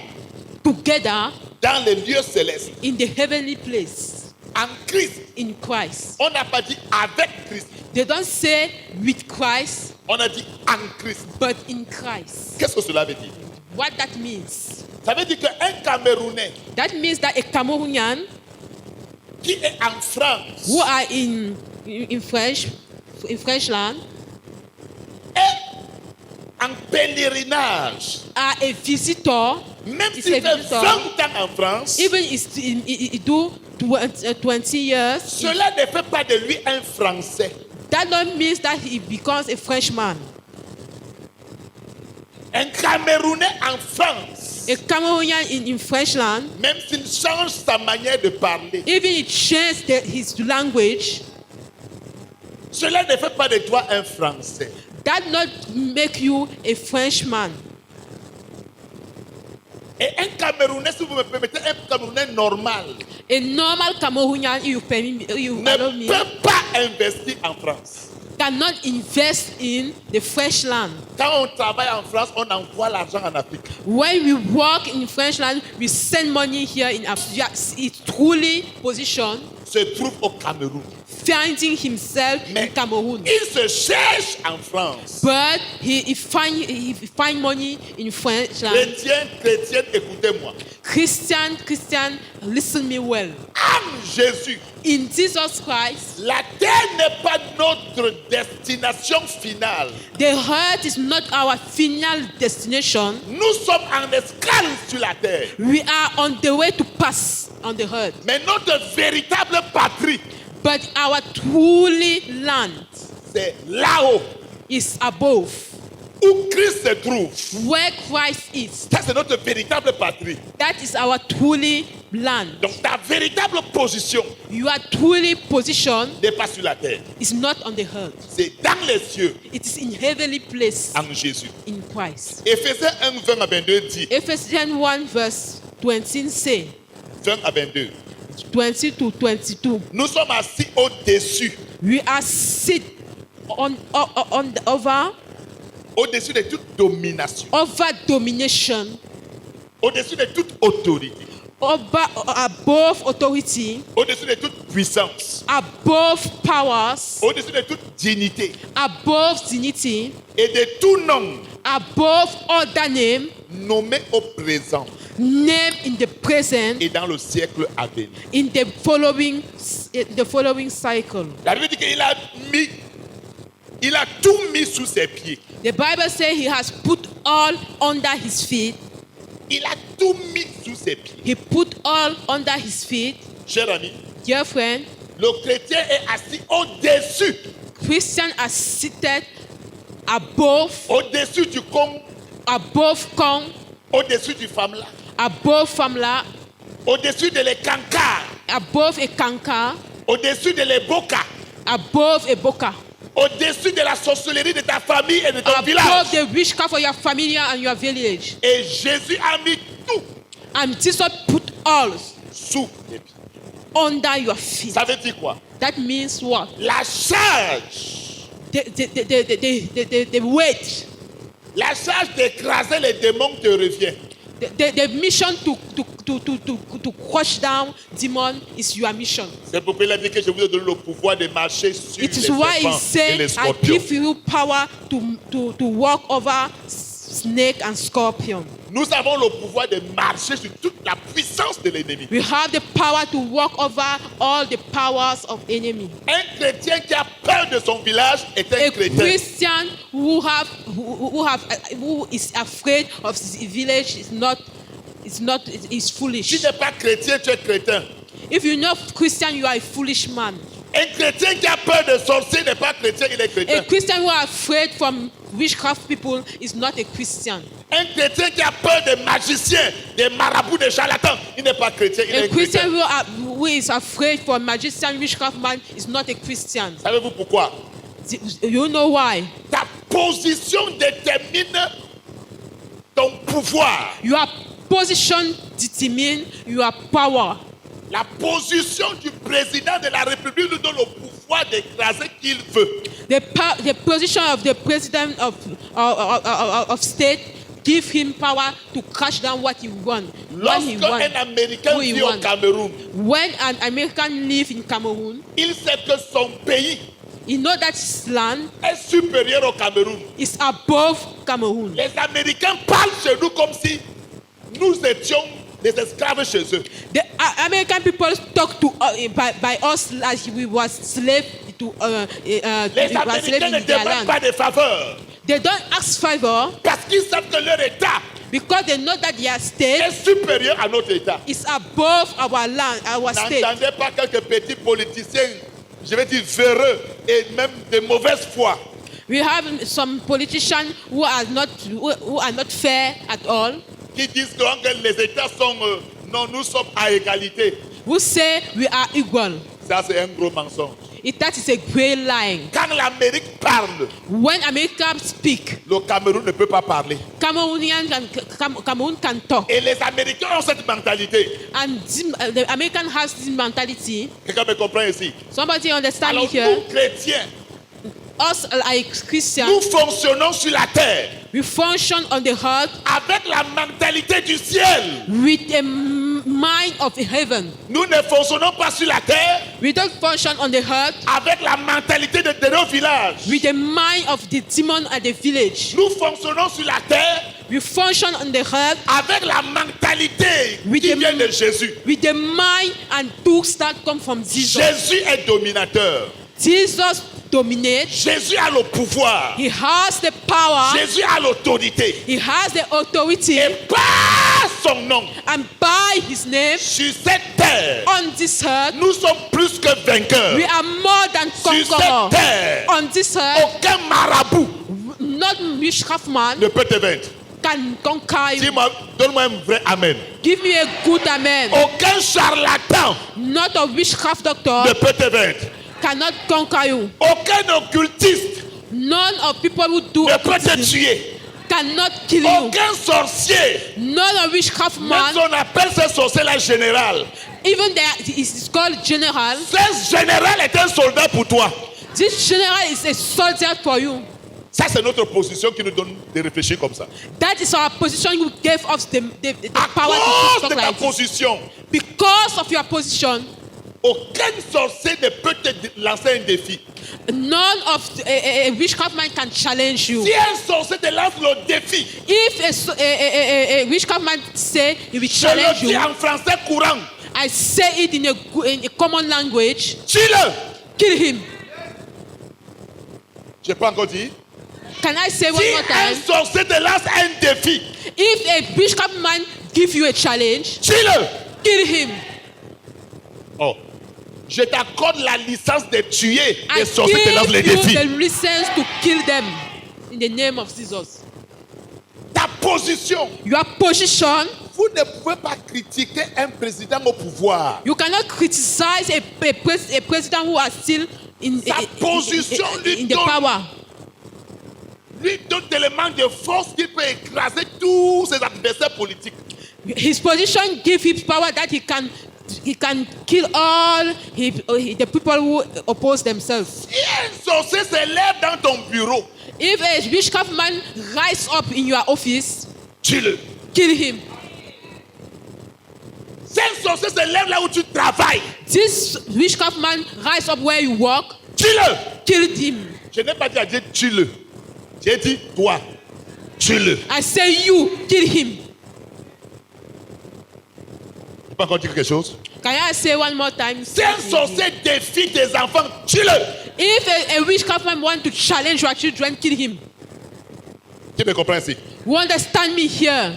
together dans les lieux célestes, in the heavenly place en Christ. in Christ. On n'a pas dit avec Christ, They don't say with Christ, on a dit en Christ. but in Christ. Qu'est-ce que cela veut dire? What that means? Ça veut dire qu'un Camerounais That means that a Cameroonian qui est en France who are in French land est en pèlerinage, are a visitor. même It's s'il a fait visitor. 20 ans en France, Even he do 20 years, cela ne fait pas de lui un Français. that don't mean that he becomes a Frenchman. Un Camerounais en France, A Cameroonian in French land, même s'il change sa manière de parler, even he changed his language, cela ne fait pas de toi un Français. that not make you a Frenchman. Et un Camerounais, si vous me permettez, un Camerounais normal A normal Cameroonian, you allow ne me, peut pas investir en France. cannot invest in the French land. Quand on travaille en France, on envoie l'argent en Afrique. When we work in French land, we send money here in Africa. It's truly position Se trouve au Cameroun. finding himself Mais in Cameroon. il se cherche en France. But he find money in French land. Chrétienne, écoutez-moi. Christian, listen me well. En Jésus, In Jesus Christ, la terre n'est pas notre destination finale. the earth is not our final destination. Nous sommes en escale sur la terre. We are on the way to pass on the earth. Mais notre véritable patrie, But our truly land c'est là-haut is above, où Christ se trouve. where Christ is. Ça, c'est notre véritable patrie. That is our truly land. Donc, ta véritable position Your truly position n'est pas sur la terre. is not on the earth. C'est dans les cieux, It is in heavenly place en Jésus. in Christ. Éphésiens 1, 20 à 22 dit, Ephesians 1 verse 20 say, 20 à 22, 20 to 22. nous sommes assis au-dessus, We are sit over au-dessus de toute domination, domination, au-dessus de toute autorité, above authority, au-dessus de toute puissance, above powers, au-dessus de toute dignité above dignity, et de tout nom above other name, nommé au présent name in the present, et dans le siècle à venir. in the following cycle. La Bible dit qu'il il a tout mis sous ses pieds. The Bible says he has put all under his feet. Il a tout mis sous ses pieds. He put all under his feet. Cher ami, Dear friend, le chrétien est assis au-dessus, Christians are seated above, au-dessus du Congo, above Kong, au-dessus du Famla, above Famla, au-dessus de les Kankar, above a Kanka, au-dessus de les Boka, above a Boka, au-dessus de la sorcellerie de ta famille et de ton above village. the witchcraft for your family and your village. Et Jésus a mis tout And Jesus put all sous les pieds. under your feet. Ça veut dire quoi? That means what? La charge, The weight, la charge d'écraser les démons te revient. the mission to crush down demon is your mission. C'est pourquoi il a dit que je vous ai donné le pouvoir de marcher sur It les is why he serpents et said, les I scorpions. give you power to walk over snake and scorpion. Nous avons le pouvoir de marcher sur toute la puissance de l'ennemi. We have the power to walk over all the powers of enemy. Un chrétien qui a peur de son village est un A chrétien. Christian who is afraid of his village is foolish. Si tu n'es pas chrétien, tu es chrétien. If you're not Christian, you are a foolish man. Un chrétien qui a peur de sorcier n'est pas chrétien, il est A chrétien. Christian who are afraid from witchcraft people is not a Christian. Un chrétien qui a peur des magiciens, des marabouts, des charlatans, il n'est pas chrétien, il A est Christian chrétien. who is afraid for a magician, witchcraft man, is not a Christian. Savez-vous pourquoi? You know why? Ta position détermine ton pouvoir. Your position determines your power. La position du président de la République lui donne le pouvoir d'écraser qui il veut. The position of the president of state give him power to crash down what he wants. Lorsqu'un Américain vit au Cameroun, When an American lives in Cameroon, il sait que son pays he knows that his land est supérieur au Cameroun. is above Cameroon. Les Américains parlent chez nous comme si nous étions des esclaves chez eux. The American people talk to by us like we were slaves to Les Américains ne demandent pas de faveur They don't ask favor parce qu'ils savent que leur État because they know that their state est supérieur à notre État. is above our land, our state. N'entendez pas quelques petits politiciens, je vais dire véreux et même de mauvaise foi, We have some politicians who are not fair at all. qui disent que les États sont non, nous sommes à égalité. Who say we are equal. Ça c'est un gros mensonge. That is a great lie. Quand l'Amérique parle, When Americans speak, le Cameroun ne peut pas parler. Cameroon can talk. Et les Américains ont cette mentalité. And the American has this mentality. Quelqu'un me comprend ici? Somebody understand me Alors here? nous, chrétiens, Us like Christians, nous fonctionnons sur la terre we function on the earth avec la mentalité du ciel. with a mind of heaven. Nous ne fonctionnons pas sur la terre We don't function on the earth avec la mentalité de nos villages. with the mind of the demon at the village. Nous fonctionnons sur la terre We function on the earth avec la mentalité with qui the, vient de Jésus. with the mind and tools that come from Jesus. Jésus est dominateur. Jesus dominates. Jésus a le pouvoir. He has the power. Jésus a l'autorité. He has the authority. Et par son nom, And by his name, sur cette terre, on this earth, nous sommes plus que vainqueurs. we are more than Sur cette conquerors. terre, On this earth, aucun marabout not witchcraft man ne peut te vaincre. can conquer you. Dis-moi, donne-moi un vrai amen. Give me a good amen. Aucun charlatan Not a witchcraft doctor ne peut te vaincre. cannot conquer you. Aucun occultiste None of people who do ne peut te occultism tuer. cannot kill you. Aucun sorcier, None of witchcraft même man, si on appelle ce sorcier-là général, even there is called general. ce général est un soldat pour toi. This general is a soldier for you. Ça, c'est notre position qui nous donne de réfléchir comme ça. That is our position. You gave us the À power cause to de talk ta like this. position, Because of your position, aucun sorcier ne peut te lancer un défi. none of a witchcraft man can challenge you. Si un sorcier te lance le défi, If a witchcraft man say he will je challenge le dis you, en français courant, I say it in a common language. tue-le. Kill him. Je peux encore dire. Can I say one Si more un time? sorcier te lance un défi, If a witchcraft man give you a challenge, tue-le. kill him. Oh, je t'accorde la licence de tuer I les sorciers qui te lancent les give you défis. the license to kill them in the name of Jesus. Ta position, Your position, vous ne pouvez pas critiquer un président au pouvoir. you cannot criticize a president who are still in Sa position lui the donne- power. Lui donne d'éléments de force qui peut écraser tous ses adversaires politiques. His position give him power that he can kill all the people who oppose themselves. Si un sorcier se lève dans ton bureau, If a witchcraft man rise up in your office, tue-le. kill him. Si un sorcier se lève là où tu travailles, This witchcraft man rise up where you work, tue-le. kill him. Je n'ai pas dit à Dieu tue-le. J'ai dit toi, tue-le. I say you, kill him. Tu peux encore dire quelque chose? Can I say one more time? Si un sorcier défie tes enfants, tue-le. If a witchcraft man want to challenge your children, kill him. Tu me comprends ici? You understand me here?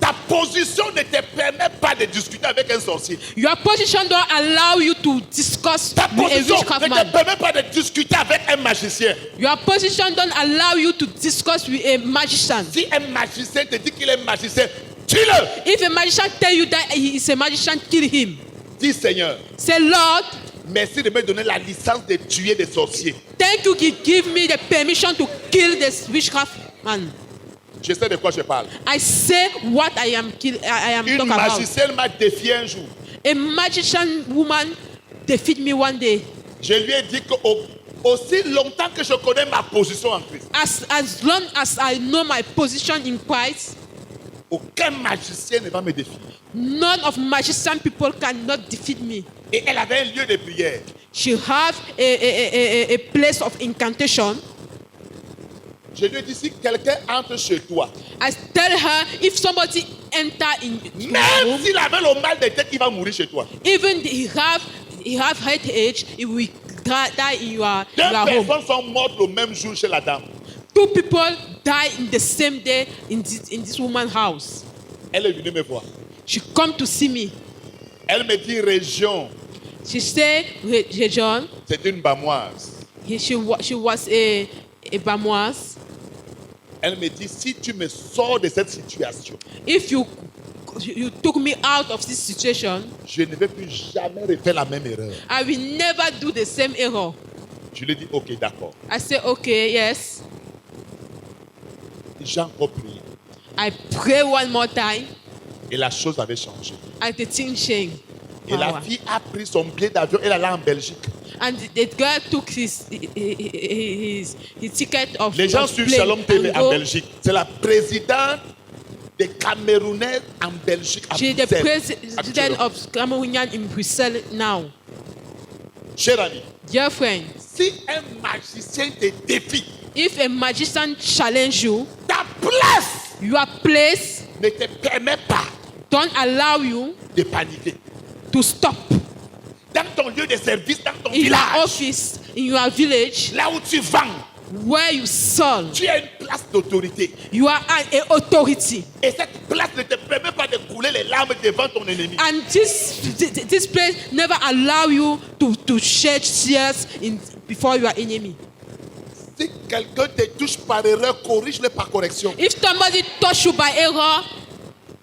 Ta position ne te permet pas de discuter avec un sorcier. Your position don't allow you to discuss Ta with a position witchcraft ne te man. permet pas de discuter avec un magicien. Your position don't allow you to discuss with a magician. Si un magicien te dit qu'il est magicien, tue-le. If a magician tell you that he is a magician, kill him. Dis Seigneur, Say, Lord, merci de me donner la licence de tuer des sorciers. thank you, give me the permission to kill this witchcraft man. Je sais de quoi je parle. I say what I am Une talking about. magicienne m'a défié un jour. A magician woman defeat me one day. Je lui ai dit que aussi longtemps que je connais ma position en Christ, As long as I know my position in Christ, aucun magicien ne va me défier. none of magician people cannot defeat me. Et elle avait un lieu de prière. She have a place of incantation. Je lui ai dit, si quelqu'un entre chez toi, I tell her, if somebody enter in your même room, s'il avait le mal de tête, il va mourir chez toi. even he have headache, he will die in your Deux home. personnes sont mortes le même jour chez la dame. Two people die in the same day in this woman's house. Elle est venue me voir. She come to see me. Elle me dit, région, She said, John, c'est une bamoise. she was a Bamoise. Elle me dit, si tu me sors de cette situation, If you took me out of this situation, je ne vais plus jamais refaire la même erreur. I will never do the same error. Je lui ai dit, ok, d'accord. I say, okay, yes. J'ai encore prié. I pray one more time, Et la chose avait changé. and the thing changed. Et la Power. fille a pris son billet d'avion et elle allait en Belgique. And the girl took his ticket of Les gens of suivent plane Shalom TV and en go. Belgique. C'est la présidente des Camerounais en Belgique. À She's the Bruxelles, president actuellement. of Cameroonian in Brussels now. Cher ami, Dear friend, si un magicien te défie, if a magician challenge you, ta place your place ne te permet pas don't allow you de paniquer. to stop. Dans ton lieu de service, dans ton In your village, office, in your village, là où tu vends, where you sell, tu as une place d'autorité. you are an authority. Et cette place ne te permet pas de couler les larmes devant ton ennemi. And this place never allow you to shed tears before your enemy. Si quelqu'un te touche par erreur, corrige-le par correction. If somebody touch you by error,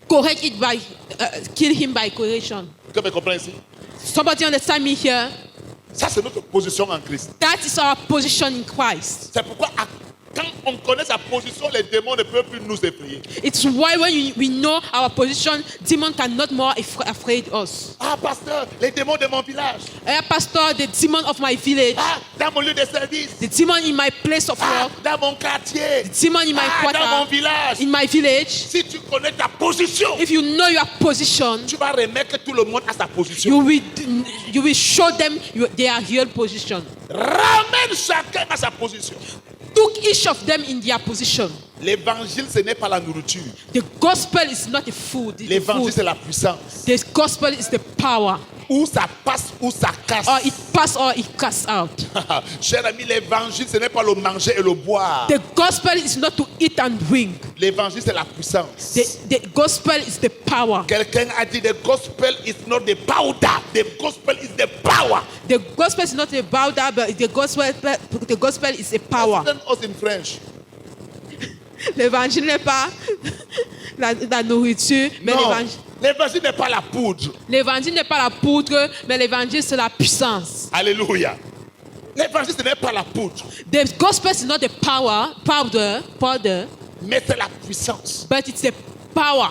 correct it by kill him by correction. Tu me comprends ici? Somebody understand me here? Ça, c'est notre position en Christ. That is our position in Christ. C'est pourquoi quand on connaît sa position, les démons ne peuvent plus nous effrayer. It's why when we know our position, demon cannot more afraid us. Ah, pasteur, les démons de mon village. Pastor, the demon of my village, Ah, dans mon lieu de service. the demon in my place of Ah, work, dans mon quartier. the demon in my Ah, dans mon quarter, village. in my village. Si tu connais ta position, If you know your position, tu vas remettre que tout le monde a sa position. you will show them their real position. Ramène chacun à sa position. Took each of them in their position. L'évangile, ce n'est pas la nourriture. The gospel is not a food. It's a L'évangile, food. c'est la puissance. The gospel is the power. Où ça passe, où ça casse. Or it pass or it cast out. Cher ami, l'évangile, ce n'est pas le manger et le boire. The gospel is not to eat and drink. L'évangile, c'est la puissance. The gospel is the power. Quelqu'un a dit, the gospel is not the powder. The gospel is the power. The gospel is not about that, but the gospel is a power. Explain us in French. L'évangile n'est pas la nourriture, mais Non, l'évangile. l'évangile n'est pas la poudre. L'évangile n'est pas la poudre, mais l'évangile c'est la puissance. Alléluia. L'évangile, ce n'est pas la poudre, The gospel is not the powder, mais c'est la puissance. but it's the power.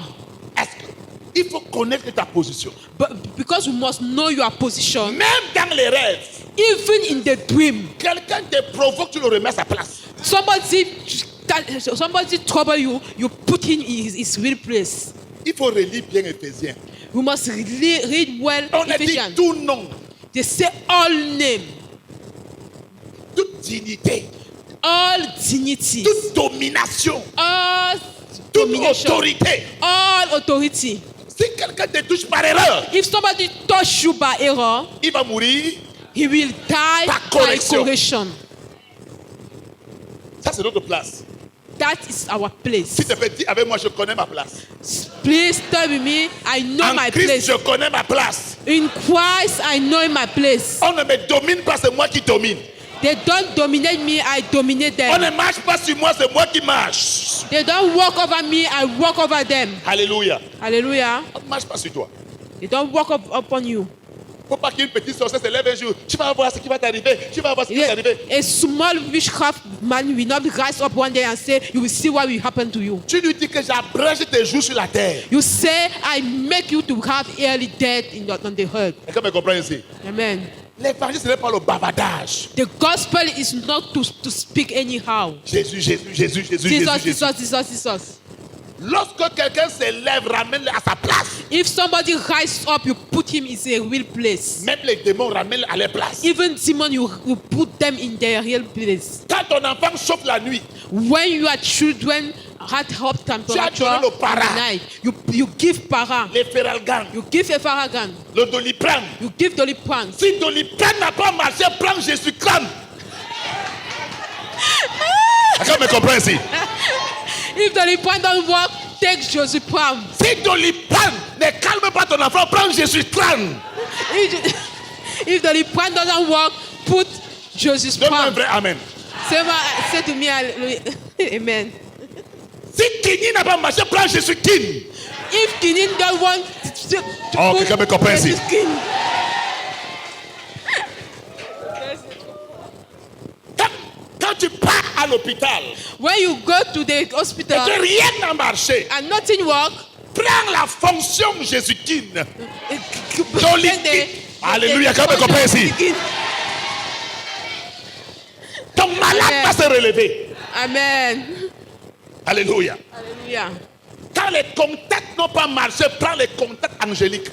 Il faut connaître ta position. But because you must know your position, Même dans les rêves, even in the dream, quelqu'un te provoque, tu le remets à sa place. somebody trouble you, you put him in his real place. Il faut relire bien Éphésiens. You must read well On a dit Ephesians. tout nom, They say all name, toute dignité, all dignity, toute domination, all toute domination, autorité. all authority. Si quelqu'un te touche par erreur, If somebody touch you by error, il va mourir. he will die Par by correction. correction. Ça, c'est notre place. That is our place. Si tu peux dire avec moi, je connais ma place. Please tell me, I know En my Christ, place. je connais ma place. In Christ, I know my place. On ne me domine pas, c'est moi qui domine. They don't dominate me, I dominate On them. ne marche pas sur moi, c'est moi qui marche. They don't walk over me, I walk over them. Alléluia. Hallelujah. On ne marche pas sur toi. They don't walk upon you. faut pas qu'une petite sorcière se lève un jour. Tu vas voir ce qui va t'arriver. Tu vas voir ce qui va t'arriver. A small witchcraft man will not rise up one day and say, you will see what will happen to you. Tu lui dis que j'abrège tes jours sur la terre. You say, I make you to have early death on the earth. Est-ce que vous comprenez ici? Amen. L'évangile, ce n'est pas le bavardage. The gospel is not to speak anyhow. Jésus, Jésus, Jésus, Jésus, Jesus, Jésus, Jésus. Jesus, Jesus, Jesus. Lorsque quelqu'un se lève, ramène-le à sa place. If somebody rises up, you put him in a real place. Même les démons ramènent à leur place. Even demon, you put them in their real place. Quand ton enfant chauffe la nuit, When your children had hot temperature Tu as donné le para. in the night, you give para. les feralgan, You give a faragan. le doliprane. You give doliprane. Si doliprane n'a pas marché, prends Jésus crâne. Est-ce que vous comprenez ici? If doliprane don't work, take Josipram. Si doliprane ne calme pas ton enfant, prends Jésus crâne. If doliprane doesn't work, put Donne-moi un Josipram. vrai amen. Say to me, amen. Si kini n'a pas marché, prends Jésus kin. If Kinin don't want to Oh, put quelqu'un me comprend ici. Jesus King. Quand tu pars à l'hôpital When you go to the et hospital que rien n'a marché, and nothing work, prends la fonction Jésus kin. then Alléluia, quand même comprends ici. Ton malade va se relever. Amen. Alléluia. Hallelujah. Quand les contacts n'ont pas marché, prends les contacts angéliques.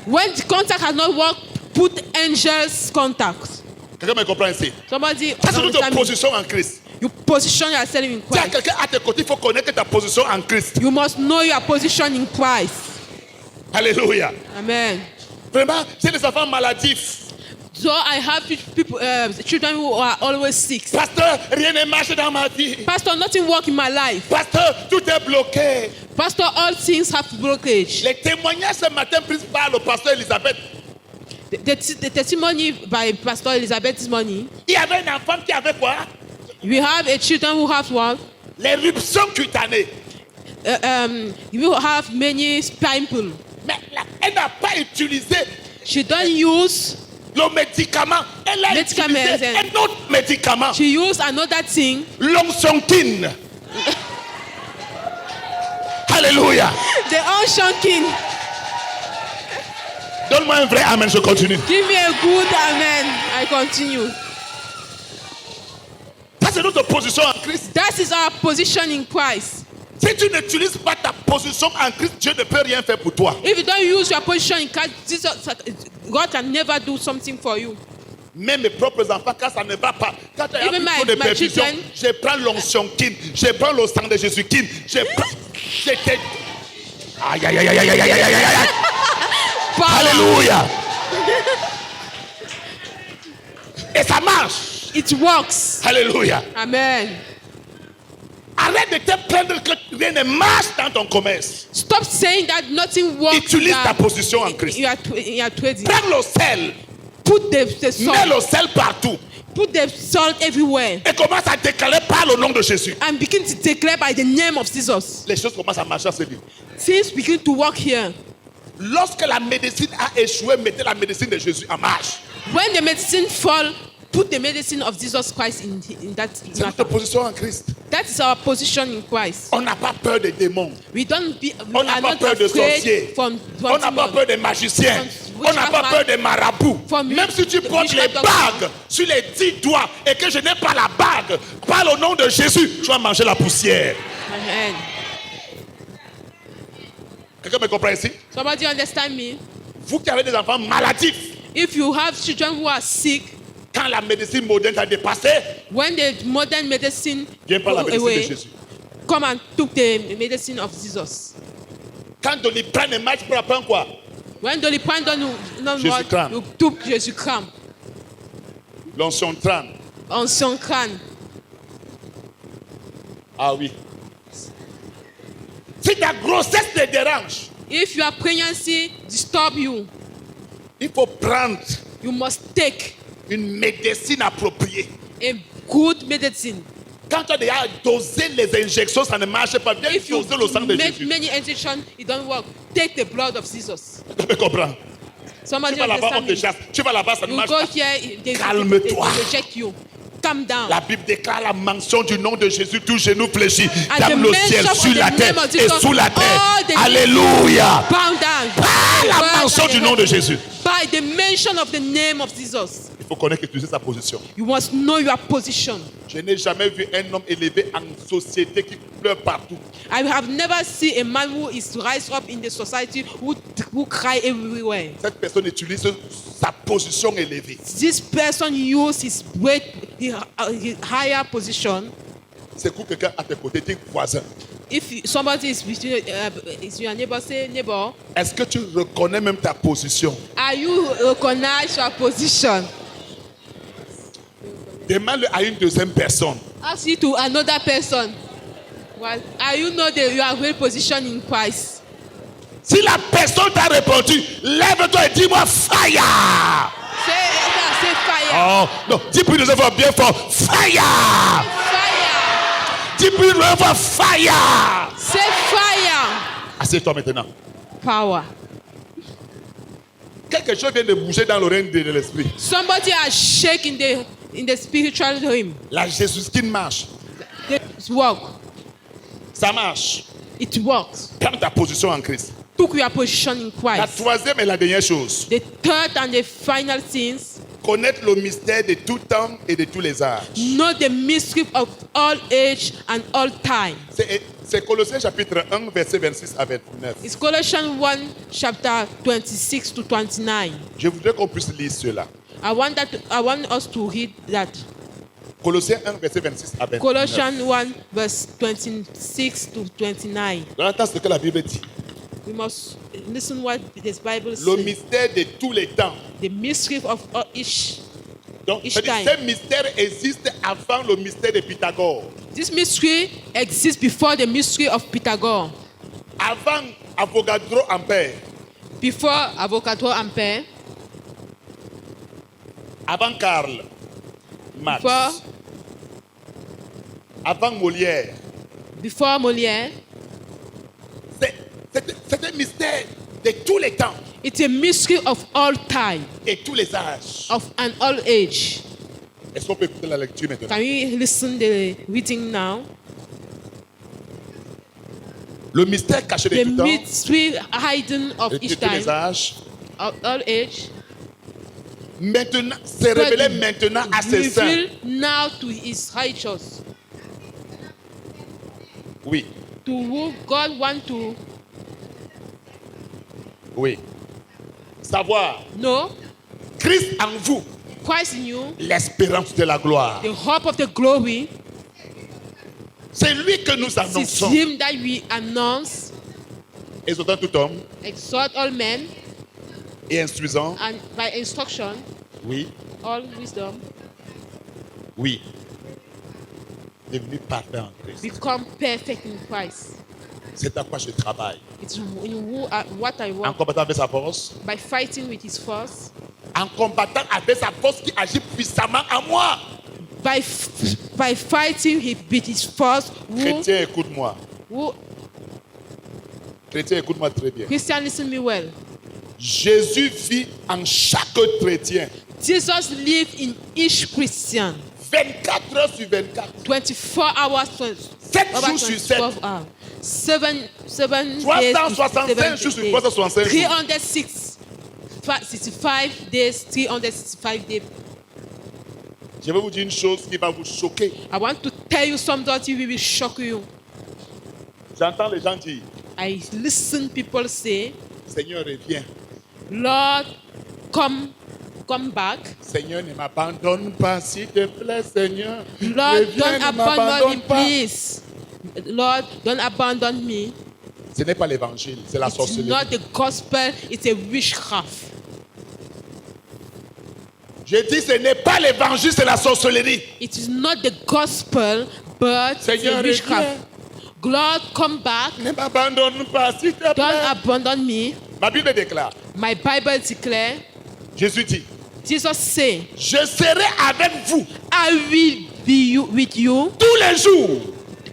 When the contact has not worked, put angels contact. Quelqu'un me comprend ici? Somebody Ça, c'est notre understand me. position en Christ. You position yourself in Si y a Christ. quelqu'un à tes côtés, il faut connaître ta position en Christ. You must know your position in Christ. Alléluia. Amen. Vraiment, j'ai des enfants maladifs. So I have people, children who are always sick. Pasteur, rien ne marche dans ma vie. Pastor, nothing work in my life. Pasteur, tout est bloqué. Pastor, all things have blockage. Les témoignages ce matin pris par le pasteur Elisabeth. The testimony by Pastor Elizabeth this morning. Il y avait un enfant qui avait quoi? We have a children who have what? L'éruption cutanée. You have many pimples. Mais elle n'a pas utilisé She don't use. le médicament. Elle a Médicament, utilisé un autre médicament. She use another thing. L'onction. Alléluia. The ocean king. Donne-moi un vrai amen, je continue. Give me a good amen. I continue. Ça, c'est notre position en Christ. That is our position in Christ. Si tu n'utilises pas ta position en Christ, Dieu ne peut rien faire pour toi. If you don't use your position in Christ, God can never do something for you. Même mes propres enfants, quand ça ne va pas, quand il y a Even un peu de my perfusion, children. je prends l'onction kin, je prends le sang de Jésus kin, je prends. J'étais. Aïe, aïe, aïe, aïe, aïe, aïe, aïe, aïe, aïe, aïe. Power. Alléluia. Et ça marche. It works. Alléluia. Amen. Arrête de te plaindre que rien ne marche dans ton commerce. Stop saying that nothing works. Utilise ta position en Christ. You are trading. Prends le sel, Put the mets salt. le sel partout Put the salt everywhere. et commence à déclarer par le nom de Jésus. And begin to declare by the name of Jesus. Les choses commencent à marcher à ce livre. Things begin to work here. Lorsque la médecine a échoué, mettez la médecine de Jésus en marche. When the medicine fall, put the medicine of Jesus Christ in that C'est notre matter. position en Christ. That is our position in Christ. On n'a pas peur des démons. We On n'a are pas not peur de afraid sorciers. from On n'a pas demons. peur des magiciens. From On n'a pas peur des marabouts. From Même si tu portes les witchcraft bagues sur les 10 doigts et que je n'ai pas la bague, par le nom de Jésus, tu vas manger la poussière. Amen. Quelqu'un me comprend ici? Somebody understand me? Vous qui avez des enfants maladifs, If you have children who are sick, quand la médecine moderne t'a dépassé, when the modern medicine viens par la go médecine de away, Jésus. come and took the medicine of Jesus. Quand Doliprane marche pour apprendre quoi? When Doliprane don't Jésus work, crâne. you took Jesus crâne L'onction trane. on son crâne. Ah oui. Si ta grossesse te dérange, If your pregnancy disturb you, il faut prendre you must take une médecine appropriée. a good medicine. Quand tu as déjà dosé les injections, ça ne marche pas. Viens If you doser le sang de make Jésus. many injections, it don't work. Take the blood of Jesus. Tu me comprends? Somebody Tu vas là-bas, on te understand me? chasse. Tu vas là-bas, ça ne You marche go pas. here, they Calme-toi. reject you. Calm down. La Bible déclare la mention du nom de Jésus, tout genou fléchit, At dans the le ciel, mention sur of la the terre name of et Jesus, sous la terre. all the Alléluia. Bow down. Par la Bow mention down du nom de Jésus. By the mention of the name of Jesus. Il faut connaître et utiliser sa position. You must know your position. Je n'ai jamais vu un homme élevé en société qui pleure partout. I have never seen a man who is rise up in the society who cry everywhere. Cette personne utilise sa position élevée. This person use his weight, his higher position. C'est pour quelqu'un à tes côtés, dis voisin. If somebody is your neighbor, say neighbor. Est-ce que tu reconnais même ta position? Are you recognize your position? Demande à une deuxième personne. Ask it to another person. Well, are you know that you are well positioned in Christ? Si la personne t'a répondu, lève-toi et dis-moi fire. Say fire. Oh, non, dis plus de fois bien fort, fire. Fire. Dis plus de fois fire. Say fire. Assieds-toi maintenant. Power. Quelque chose vient de bouger dans le règne de l'esprit. Somebody has shaken in the spiritual realm. La Jésus qui marche, It works. ça marche. It works. Prends ta position en Christ. Took your position in La Christ. troisième et la dernière chose, The third and the final things, connaître le mystère de tout temps et de tous les âges. know the mystery of all age and all time. C'est Colossiens chapitre 1, verset 26 à 29. It's Colossians 1, chapter 26 to 29. Je voudrais qu'on puisse lire cela. I want us to read that. Colossiens 1, verset 26 à 29. Colossians 1, verse 26 to 29. Entends ce que la Bible dit. We must listen what this Bible Le says. mystère de tous les temps. The mystery of each. Donc, Each c'est-à-dire, time. ce mystère existe avant le mystère de Pythagore. This mystery exists before the mystery of Pythagore. Avant Avogadro Ampère. Before Avogadro Ampère. Avant Karl Marx. Before, Avant Molière. before Molière. C'est un mystère de tous les temps It's a mystery of all time, et tous les âges. of an all age. Est-ce qu'on peut écouter la lecture maintenant? Can we listen the reading now? Le mystère caché de The tout temps mystery hidden of et de each tous les time, âges. of all age, Maintenant, c'est révélé maintenant à ses saints. revealed now to his righteous, Oui, to who God want to oui. Savoir, know Christ en vous, Christ in you, l'espérance de la gloire. the hope of the glory. C'est lui que nous It's annonçons. him that we announce, Exhortant tout homme exhort all men, et instruisant. and by instruction, Oui, all wisdom, oui. Devenu parfait en Christ. become perfect in Christ. C'est à quoi je travaille. It's in what I En want, combattant avec sa force. by fighting with his force, En combattant avec sa force qui agit puissamment en moi. by fighting with his force, Chrétien, écoute-moi. who Chrétien, écoute-moi très bien. Christian, listen me well. Jésus vit en chaque chrétien. Jesus lived in each Christian 24 heures sur 24. 24 hours, 7 jours sur 7. hours. Seven 365 jours sur 365 jours. 365 days, 365 days. Je vais vous dire une chose qui va vous choquer. I want to tell you something that will shock you. J'entends les gens dire, I listen people say, Seigneur, reviens. Lord, come back. Seigneur, ne m'abandonne pas, s'il te plaît, Seigneur. Lord, Reviens, don't ne abandon m'abandonne me, pas. please. Lord, don't abandon me. Ce n'est pas l'évangile, c'est la It's sorcellerie. not the gospel, it's a witchcraft. Je dis, ce n'est pas l'évangile, c'est la sorcellerie. It is not the gospel, but Seigneur, the witchcraft. Lord, come back. Ne m'abandonne pas, s'il te Don't plaît. abandon me. Ma Bible déclare, My Bible declares, Jésus dit, Jesus say, je serai avec vous I will be with you tous les jours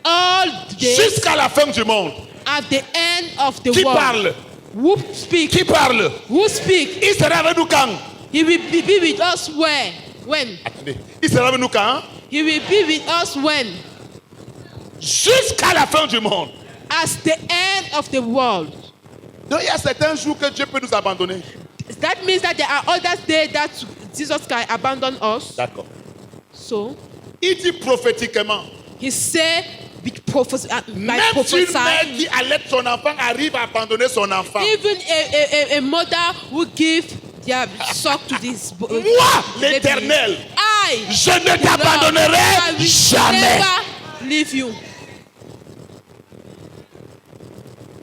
all the days jusqu'à la fin du monde. at the end of the Qui world. parle? Who speak? Qui parle? Who speak? Il sera avec nous quand? He will be with us where? When? Attendez. Il sera avec nous quand? He will be with us when? Jusqu'à la fin du monde. As the end of the world. Donc il y a certains jours que Dieu peut nous abandonner. That means that there are other days that Jesus can abandon us. D'accord. So, Il dit prophétiquement. he said, by Même si une prophesying, mère qui allait son enfant arrive à abandonner son enfant. even a mother who give their suck to this Moi, baby, l'Éternel, je ne the Lord, t'abandonnerai I will jamais. never leave you.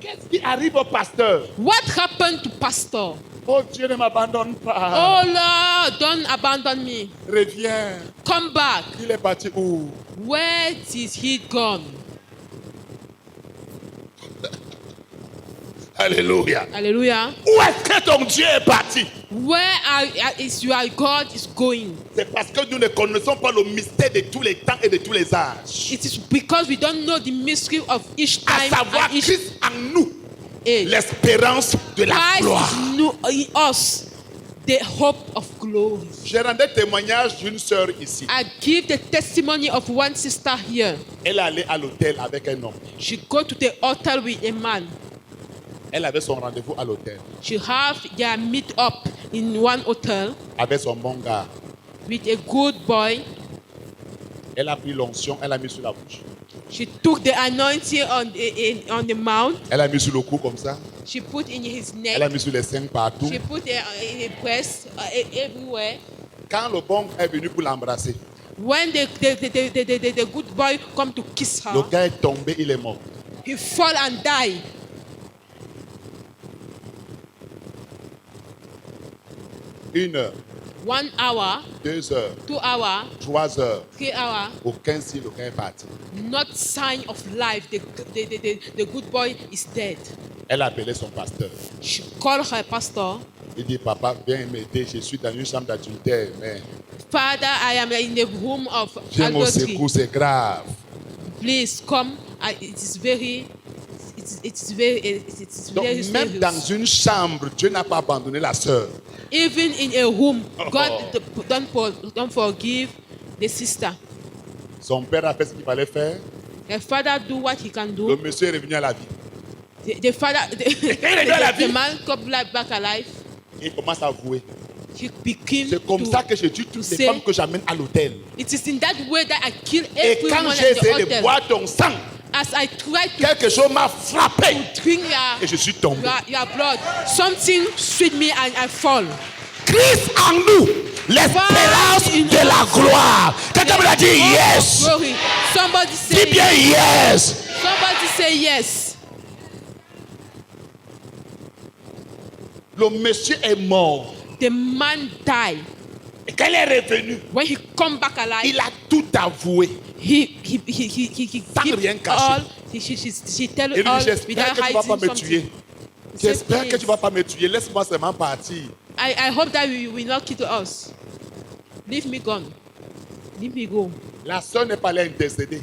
Qu'est-ce qui arrive au pasteur? What happened to pastor? Oh, Dieu ne m'abandonne pas. Oh Lord, don't abandon me. Reviens. Come back. Il est parti où? Where is he gone? Alléluia. Hallelujah. Où est-ce que ton Dieu est parti? Where is your God is going? C'est parce que nous ne connaissons pas le mystère de tous les temps et de tous les âges. It is because we don't know the mystery of each À time savoir and each Christ en nous, age. l'espérance de la Christ gloire. is new in us, the hope of glory. Je rendais témoignage d'une sœur ici. I give the testimony of one sister here. Elle allait à l'hôtel avec un homme. She go to the altar with a man. Elle avait son rendez-vous à l'hôtel She have their meet up in one hotel avec son bon gars. with a good boy. Elle a pris l'onction, elle a mis sur la bouche. She took the anointing on the mount. Elle a mis sur le cou comme ça. She put in his Elle a neck. mis sur les seins partout. She put in the breast everywhere. Quand le bon gars est venu pour l'embrasser, When the good boy come to kiss le her, gars est tombé, il est mort. he fall and die. 1 heure, 1 hour, 2 heures, 2 hours, 3 heures. 3 hours. Aucun signe, le gars est parti. Not sign of life. The good boy is dead. Elle a appelé son pasteur. She called her pastor. Il dit, papa, viens m'aider, je suis dans une chambre d'adultère, mais Father, I am in the room of viens au adultery. secours, c'est grave. Please come. It is very Donc, même serious. dans une chambre, Dieu n'a pas abandonné la sœur. Even in a room, God don't forgive the sister. Son père a fait ce qu'il fallait faire. The father do what he can Le do. monsieur est revenu à la vie. The father, la vie. the man come back alive. Il commence à avouer. He became C'est comme to- ça que je tue to toutes les say, femmes que j'amène à l'hôtel. It is in that way that I kill Et quand everyone j'ai at the essayé de hotel. boire ton sang, As I try to quelque chose m'a frappé drink et je suis tombé. your blood, something sweet me and I fall. Christ en nous, l'espérance de la gloire. Quelqu'un me l'a dit, yes. Glory. Somebody Dis say bien yes. Somebody say yes. Le monsieur est mort. The man died. Et quand il est revenu, When he come back alive, il a tout avoué. he Sans give rien cacher. all. She tell Il lui all dit, j'espère without que tu ne vas pas hiding me tuer. something. He said, J'espère que tu ne "Please, vas pas me tuer. Laisse-moi seulement partir. I hope that you will not kill us. Leave me gone. Leave me go. La soeur n'est pas allée intercéder.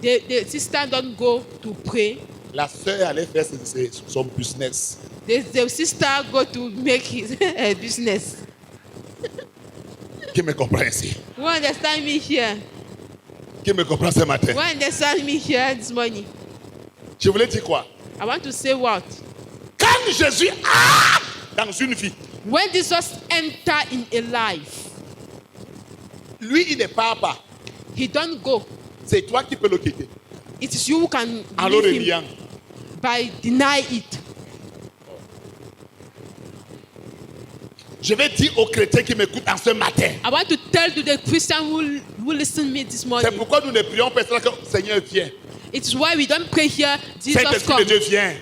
The sister don't go to pray. La soeur allait faire son business. The sister go to make his business. Qui me comprend ici? You understand me here? Qui me comprend ce matin? You understand me here this morning? Je voulais dire quoi? I want to say what? Quand Jésus a dans une vie, When Jesus enter in a life, lui, il ne part pas. he don't go. C'est toi qui peux le quitter. It is you who can En le leave him reliant. by deny it. Je vais dire aux chrétiens qui m'écoutent en ce matin. I want to tell to the Christian who listen me this C'est morning. pourquoi nous ne prions pas que le Seigneur vienne. It's why we don't pray here. Jesus Saint-Esprit de come. Dieu vient.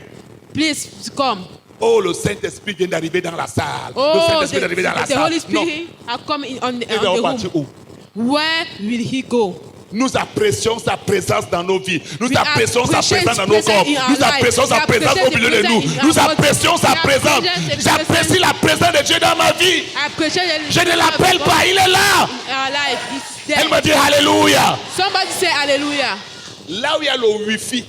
Please come. Oh, le Saint-Esprit vient d'arriver dans la salle. Le Oh, Saint-Esprit est arrivé dans la the salle. Holy Non, Spirit are come in on il va the partir room. où? Where will he go? Nous apprécions sa présence dans nos vies. Nous We apprécions sa appreciate présence dans nos his corps. presence in our Nous life. apprécions sa We présence au appreciate milieu the de nous. presence in Nous our apprécions sa body. We présence. appreciate the J'apprécie la présence de Dieu dans ma vie. I appreciate the Je ne l'appelle pas, il est là. Our life is Elle there. me dit Alléluia. Somebody say hallelujah. Là où il y a le Wi-Fi,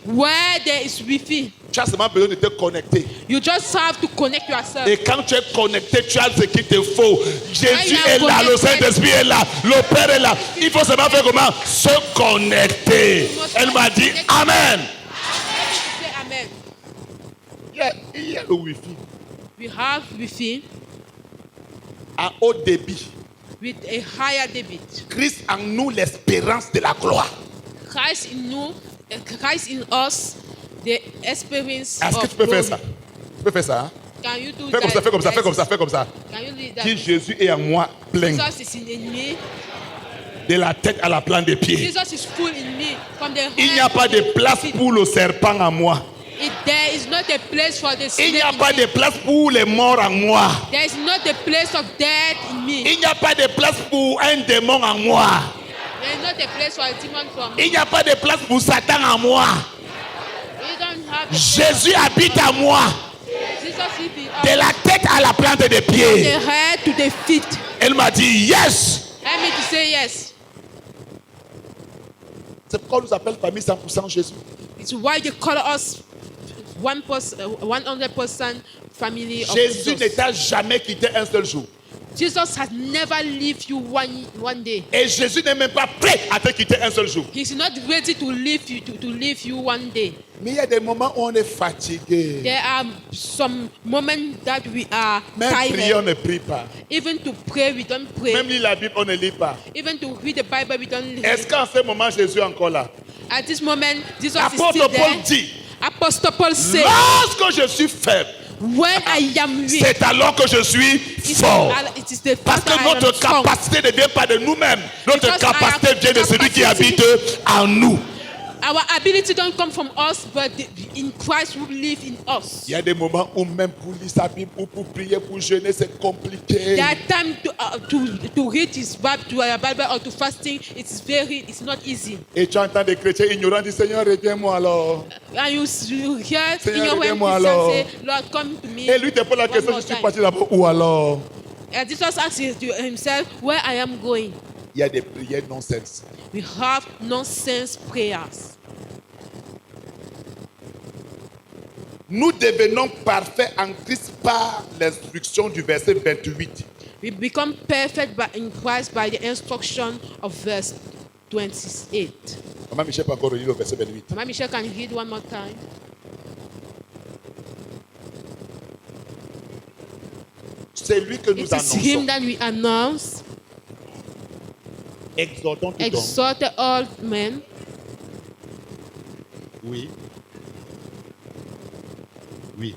Where there is Wi-Fi, Tu as seulement besoin de te connecter. you just have to connect yourself. Et quand tu es connecté, tu as ce qu'il te faut. Jésus When est you are là, le connected. Saint-Esprit est là, le Père est là. Il faut seulement faire comment? Se connecter. Elle m'a dit Amen. Say amen. Il y a le Wi-Fi We have Wi-Fi à haut débit. with a higher debit. Christ en nous l'espérance de la gloire. Christ in you, Christ in us, the experience Est-ce que of tu peux faire glory. ça? Tu peux faire ça? Hein? Can you do Fais comme ça, that? fais comme ça, fais comme ça, fais comme ça. Can you do that? Dis Jésus est en moi plein, Jesus is in me. de la tête à la plante des pieds. Jesus is full in me. From the Il n'y head a pas to de the place feet. pour le serpent en moi. There is not a place for the Il snake n'y a in pas me. de place pour les morts en moi. There is not a place of death in me. Il n'y a pas de place pour un démon en moi. There is not a place for a demon from me. Il n'y a pas de place pour Satan en moi. You don't have a place. Jésus habite en moi, Jesus is in us. de la tête à la plante des From pieds. the head to the feet. Elle m'a dit yes. Help me to say yes. C'est pourquoi on nous appelle famille 100% Jésus. It's why they call us 100% family of Jésus ne Jesus. t'a jamais quitté un seul jour. Jesus has never left you one day. Et Jésus n'est même pas prêt à te quitter un seul jour. He's not ready to leave you to leave you one day. Mais il y a des moments où on est fatigué. There are some moments that we are Même prier, on tired. ne prie pas. Even to pray, we don't pray. Même lire la Bible, on ne lit pas. Even to read the Bible, we don't read. Est-ce qu'en ce moment, Jésus est encore là? At this moment, Jesus is L'apôtre still Paul there. dit, Apostle Paul said, lorsque je suis faible, when I am weak, c'est alors que je suis it fort. is the Parce fact that que I am notre strong. capacité ne vient pas de nous-mêmes. Notre Because capacité our vient de celui qui capacity- habite en nous. Our ability don't come from us, but in Christ who live in us. Il y a des moments où même pour lire sa Bible ou pour prier, pour jeûner, c'est compliqué. That time to read his Bible or to fasting, it's not easy. Et tu entends des chrétiens ignorants dire, Seigneur, reviens-moi alors. And you hear Seigneur, in when aide-moi Christians alors. say, Lord, come to me. Et lui te pose la one question, more je suis time. parti là-bas, où alors? And Jesus asks himself, where I am going. Il y a des prières non-sens. We have nonsense prayers. Nous devenons parfaits en Christ par l'instruction du verset 28. We become perfect in Christ by the instruction of verse 28. Maman Michel peut encore relire le verset 28. Mama Michelle, can you read one more time? C'est lui que nous It is him annonçons. that we announce, Exhortons tout homme. exhort all men. Oui. Oui.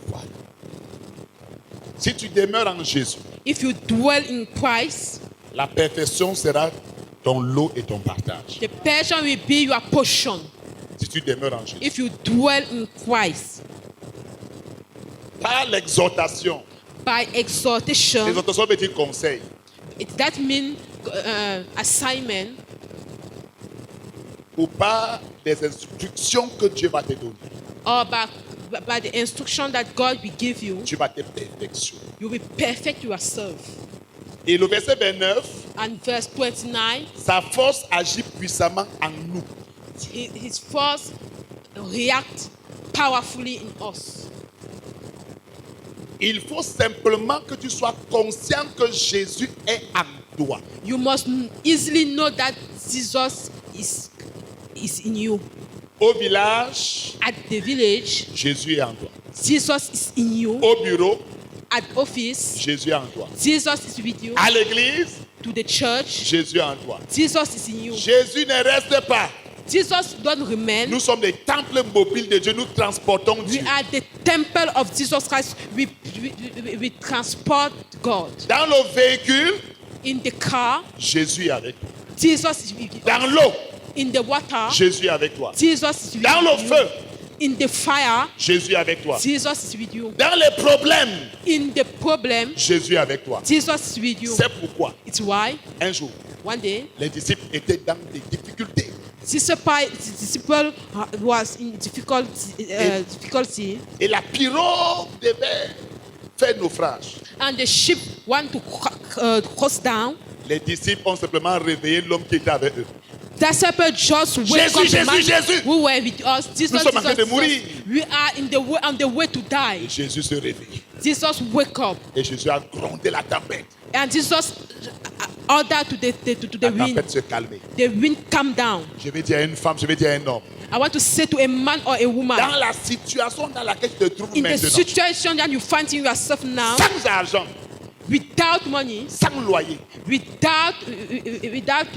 Voilà. Si tu demeures en Jésus, If you dwell in Christ, la perfection sera ton lot et ton partage. the passion will be your portion. Si tu demeures en Jésus. If you dwell in Christ, Par l'exhortation. by exhortation, L'exhortation veut dire conseil. that means assignment, Ou par des instructions que Dieu va te donner. or by the instruction that God will give you, Tu vas te perfectionner. you will perfect yourself. Et le verset 29, And verse 29, sa force agit puissamment en nous. his force react powerfully in us. Il faut simplement que tu sois conscient que Jésus est en toi. You must easily know that Jesus is in you. Au village, At the village, Jésus est en toi. Jesus is in you. Au bureau, At office, Jésus est en toi. Jesus is with you. À l'église, To the church, Jésus est en toi. Jesus is in you. Jésus ne reste pas. Jesus don't remain. Nous sommes des temples mobiles de Dieu. Nous transportons We Dieu. are the temple of Jesus Christ. We transport God. Dans le véhicule, In the car, Jésus est avec toi. Jesus is with you. Dans l'eau, In the water, Jésus est avec toi. Jesus is with Dans le you. feu, In the fire, Jésus est avec toi. Jesus is with you. Dans les problèmes, In the problem, Jésus est avec toi. Jesus is with you. C'est pourquoi, It's why un jour, one day les disciples étaient dans des difficultés. disciple was in difficulty, Et la pirogue devait faire naufrage. and the ship want to cross down. Les disciples ont simplement réveillé l'homme qui était avec eux. That shepherd just wake up the man Jésus. who were with us. Jesus, Nous sommes en train de Jesus, mourir. we are on the way to die. Et Jésus se réveille. Jesus wake up, Et Jésus a grondé la tempête. and Jesus ordered to the La wind. tempête se calmait. The wind calm down. Je vais dire à une femme, je vais dire à un homme. I want to say to a man or a woman, Dans la situation dans laquelle tu te trouves in the maintenant, situation that you find in yourself now, sans argent, without money, sans loyer, without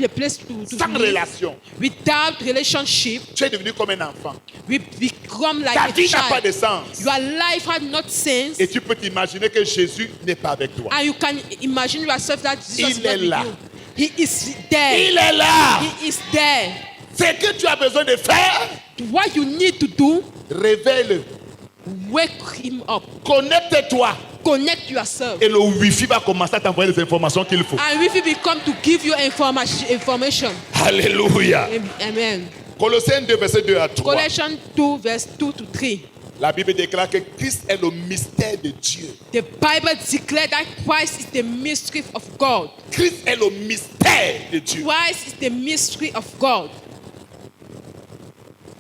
a place to sans live, relation, without relationship, tu es devenu comme un enfant. we become like Ta a vie n'a pas de child. sens. Your life had not sense, Et tu peux t'imaginer que Jésus n'est pas avec toi. and you can imagine yourself that Jesus is Il not est with là. you. He is there. Il est là. He is there. Ce que tu as besoin de faire, What you need to do, réveille-le. wake him up. Connecte-toi. Connect yourself. Et le Wi-Fi va commencer à t'envoyer les informations qu'il faut. And if he become to give you information. Alléluia. Amen. Colossiens 2, verset 2 à 3. Colossians 2, verse 2 to 3. La Bible déclare que Christ est le mystère de Dieu. The Bible declares that Christ is the mystery of God. Christ est le mystère de Dieu. Christ is the mystery of God.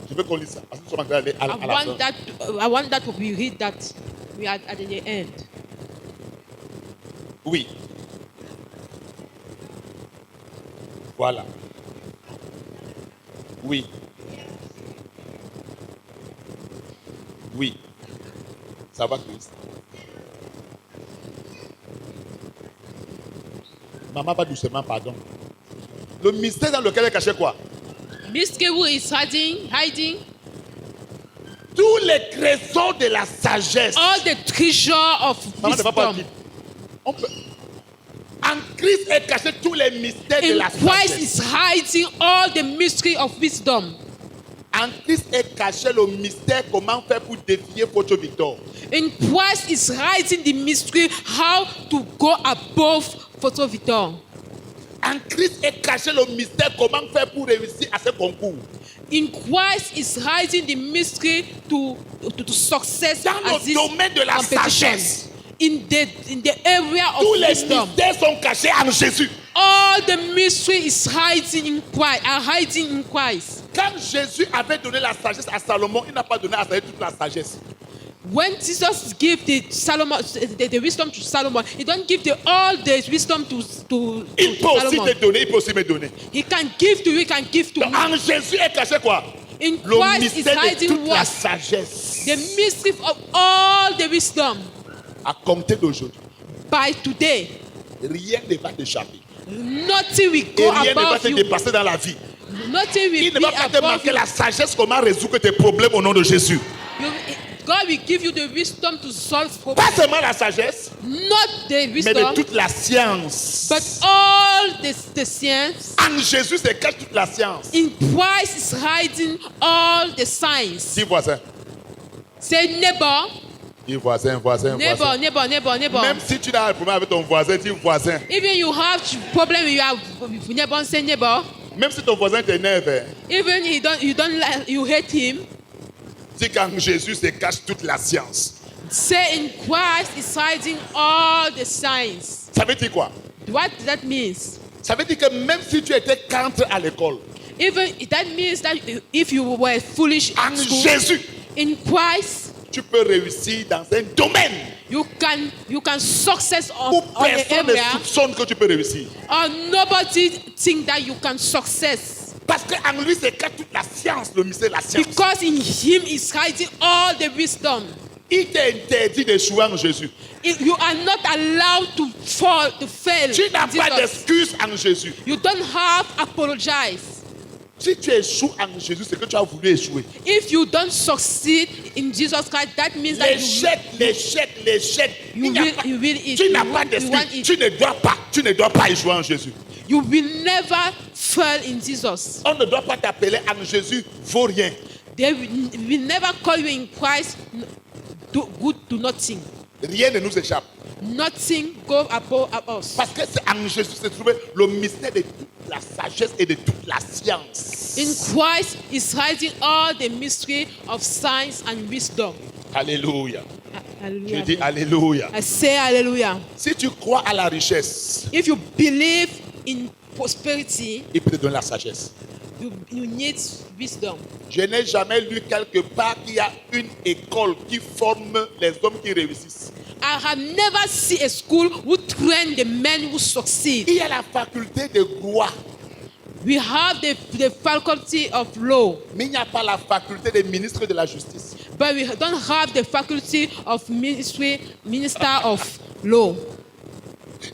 Je veux qu'on lise ça. Parce que nous sommes en train d'aller à la fin. I want that we read that we are at the end. Oui. Voilà. Oui. Oui. Ça va, Christ? Maman, pas doucement, pardon. Le mystère dans lequel est caché quoi? Mystery who is hiding Tous les trésors de la sagesse. all the treasure of Maman, ne va pas wisdom. dire. On peut- En Christ est caché tous les mystères de In la Christ sagesse. is hiding all the mystery of wisdom. En Christ est caché le mystère comment faire pour défier Photo Victor. In Christ is hiding the mystery how to go above Photo Victor. En Christ est caché le mystère comment faire pour réussir à ce concours. In Christ is hiding the mystery to success Dans as le this domaine de la competition. sagesse. In the area of Tous les wisdom, mystères sont cachés en Jésus. all the mystery is hiding in Christ. Are hiding in Christ. Quand Jésus avait donné la sagesse à Salomon, il n'a pas donné à Salomon toute la sagesse. When Jesus gave the wisdom to Solomon, he don't give all the wisdom to Il peut aussi Solomon. te donner, il peut aussi me donner. He can give to you, he can give to Donc, me. en Jésus est caché quoi? In Le Christ is mystère de hiding toute la what? sagesse. The mystery of all the wisdom. À compter d'aujourd'hui, By today, rien ne va t'échapper. nothing will Et go rien ne va above te you. dépasser dans la vie. Nothing will Il ne be va pas te above manquer you. la sagesse comment résoudre tes problèmes au nom de Jésus. God will give you the wisdom to solve Pas problems. seulement la sagesse, Not the mais de wisdom, toute la science. but all the science. En Jésus, c'est cache toute la science. In Christ is hiding all the science. Dis voisin. Say neighbor, Dis voisin, voisin, neighbor, voisin. neighbor, neighbor, neighbor. Même si tu n'as un problème avec ton voisin, dis voisin. Even you have problem with your neighbor, say neighbor. Même si ton voisin t'énerve, hein, Even you don't like, you hate him. dis qu'en Jésus se cache toute la science. Say in Christ is hiding all the science. Ça veut dire quoi? What that means? Ça veut dire que même si tu étais contre à l'école, Even that means that if you were foolish en in school, Jésus, in Christ, tu peux réussir dans un domaine you can success où on an personne ne area, soupçonne que tu peux réussir. or nobody think that you can success. Parce qu'en lui se cache toute la science, le mystère de la science. Because in him is hiding all the wisdom. Il t'est interdit d'échouer en Jésus. You are not allowed to fall, to fail. Tu n'as in pas Jesus. d'excuse en Jésus. You don't have apologize. Si tu échoues en Jésus, c'est que tu as voulu échouer. If you don't succeed in Jesus Christ, that means that L'échec. you Il n'y a will, pas- you will eat. Tu n'as You pas will- you want d'excuse. it. Tu ne dois pas échouer en Jésus. You will never fail in Jesus. On ne doit pas t'appeler en Jésus vaut rien. They will never call you in Christ good to nothing. Rien ne nous échappe. Nothing go above us. Parce que c'est en Jésus se trouve le mystère de toute la sagesse et de toute la science. In Christ is hiding all the mystery of science and wisdom. Alléluia. Je Hallelujah. dis Alléluia. I say hallelujah. Si tu crois à la richesse, If you believe in prosperity, il peut te donner la sagesse. you need wisdom. Je n'ai jamais lu quelque part qu'il y a une école qui forme les hommes qui réussissent. I have never seen a school who train the men who succeed. Il y a la faculté de droit, We have the faculty of law, mais il n'y a pas la faculté des ministres de la justice. but we don't have the faculty of minister of law.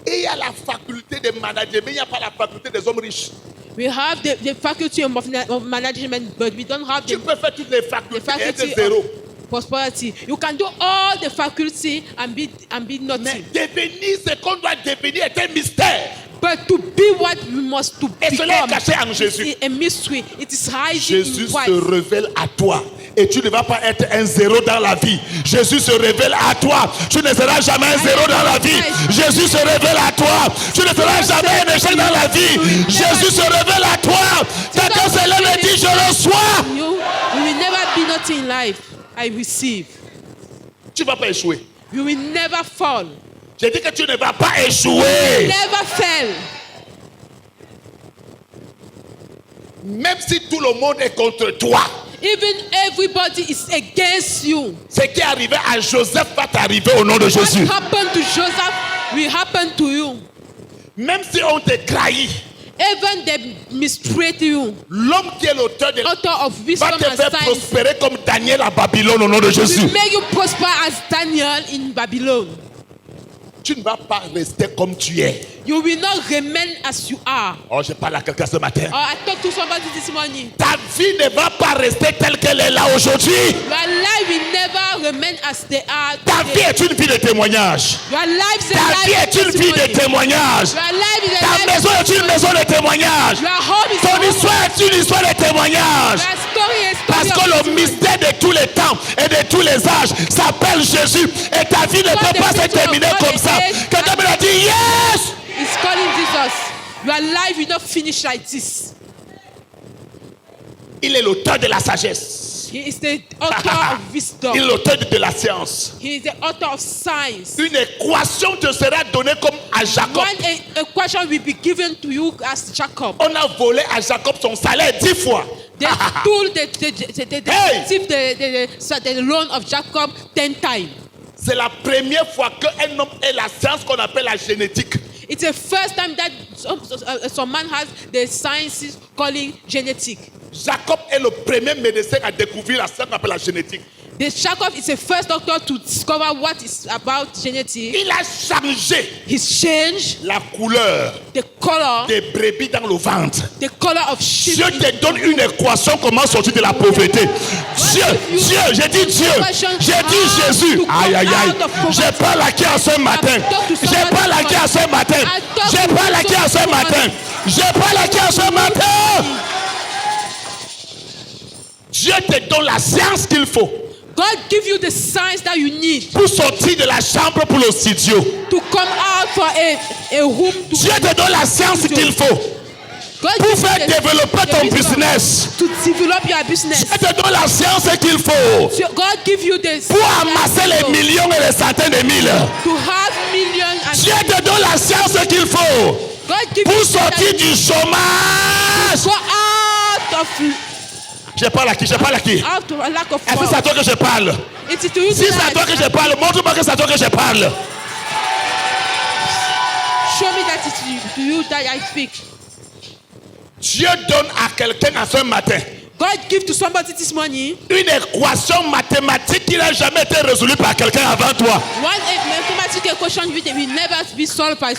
Et il y a la faculté de manager, mais il n'y a pas la faculté des hommes riches. We have the faculty of management, but we don't have Tu the peux faire toutes les facultés et faculty être zéro. of prosperity. You can do all the faculty and be Mais nothing. devenir ce qu'on doit devenir est un mystère. But to be what we must to Et cela est become caché en Jésus. is a mystery. It is hiding Jésus in se Christ. révèle à toi. Et tu ne vas pas être un zéro dans la vie. Jésus se révèle à toi. Tu ne seras jamais un zéro dans la vie. Jésus se révèle à toi. Tu ne seras jamais un échec dans la vie. Jésus se révèle à toi. Quelqu'un se lève et dit, je reçois. You will never be nothing in life. I receive. Tu ne vas pas échouer. You will never fall. J'ai dit que tu ne vas pas échouer. Never fail. Même si tout le monde est contre toi. Even everybody is against you. Ce qui est arrivé à Joseph va t'arriver au nom de Jésus. What happened to Joseph will happen to you. Même si on te trahit, Even they mistreat you. l'homme qui est l'auteur de Author of wisdom va te and faire science prospérer comme Daniel à Babylone au nom de Jésus. will make you prosper as Daniel in Babylon. Tu ne vas pas rester comme tu es. You will not remain as you are. Oh, je parle à quelqu'un ce matin. I talked to somebody this morning. Ta vie ne va pas rester telle qu'elle est là aujourd'hui. Your life will never remain as they are Ta vie today. est une vie de témoignage. Your life is a Ta life vie of est une vie de testimony. témoignage. Your life is a Ta life maison of est une maison de témoignage. Your home is Ton a home. histoire est une histoire de témoignage. Your story is a Parce story que of le testimony. mystère de tous les temps et de tous les âges s'appelle Jésus. Et ta vie ne peut pas se terminer comme ça. Quelqu'un me l'a dit, yes! It's calling Jesus. Your life will not finish like this. Il est l'auteur de la sagesse. He is the author of wisdom. Il est l'auteur de la science. He is the author of science. Une équation te sera donnée comme à Jacob. When a question will be given to you as Jacob, On a volé à Jacob son salaire 10 fois. they stole the loan of Jacob 10 times. C'est la première fois qu'un homme ait la science qu'on appelle la génétique. It's the first time that some man has the sciences calling genetic. Jacob est le premier médecin à découvrir la science qu'on appelle la génétique. The Jacob is the first doctor to discover what is about genetics. Il a changé He's changed la couleur the color des brebis dans le ventre. of sheep. Dieu te donne une équation comment sortir de la pauvreté. Dieu, j'ai dit Dieu, j'ai dit Jésus. Aïe, aïe, aïe. Je parle à qui en ce matin? Je parle à qui en ce matin? Je parle à qui en ce matin? Je parle à qui en ce matin? Dieu te donne la science qu'il faut God give you the science that you need pour sortir de la chambre pour le studio. to come out for a room to Dieu te donne la science qu'il faut God pour give you faire the développer ton wisdom business. to develop your business. Dieu te donne la science qu'il faut So God give you the pour amasser les millions et les centaines de mille. to have millions and Dieu te donne la science qu'il faut God give pour you sortir du chômage. go out of Je parle à qui? Je parle à qui? a lack of Est-ce que c'est à wealth. toi que je parle? It is to you Si c'est à toi que je parle, montre-moi que c'est à toi que je parle. show me that it's to you that I speak. Dieu donne à quelqu'un à ce matin God give to somebody this morning une équation mathématique qui n'a jamais été résolue par quelqu'un avant toi. one mathematical equation will never be solved by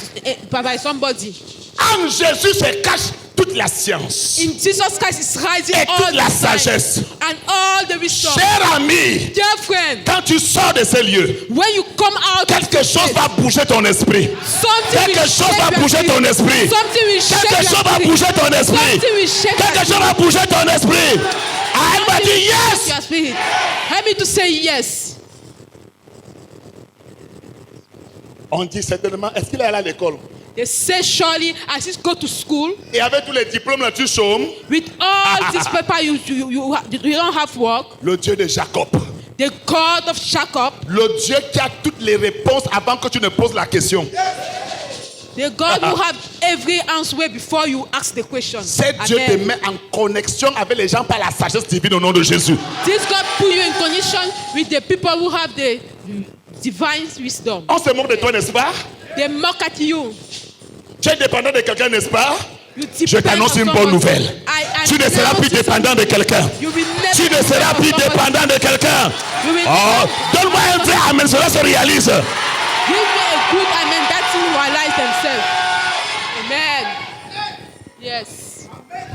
somebody. En Jésus se cache toute la science In Jesus Christ is rising et all toute la the science sagesse. and all the wisdom. Cher ami, Dear friend, quand tu sors de ces lieux, when you come out, quelque chose va bouger ton esprit. something Quelque will chose shake va your bouger spirit. ton esprit. Something will shake Quelque your chose va spirit. bouger ton esprit. Something will shake your Quelque chose va bouger ton esprit. Ah, elle m'a dit yes. your spirit. Help me to say yes. On dit certainement, est-ce qu'il est allé à l'école? They say surely as you go to school Et avec tous les diplômes là, tu chômes. with all this paper you don't have work. Le Dieu de Jacob. The God of Jacob, Le Dieu qui a toutes les réponses avant que tu ne poses la question. The God will have every answer before you ask the question. C'est Dieu te Amen. met en connexion avec les gens par la sagesse divine au nom de Jésus. This God put you in connection with the people who have the divine wisdom. On se moque de toi, n'est-ce pas? They mock at you. Tu es dépendant de quelqu'un, n'est-ce pas? You Je depend t'annonce on une bonne someone. nouvelle. Tu ne seras plus dépendant de quelqu'un. You will never Tu ne seras depend plus on somebody. dépendant de quelqu'un. You will Oh, donne-moi un vrai amen, cela se réalise. Give me a good amen. That will realize themselves. Amen. Yes.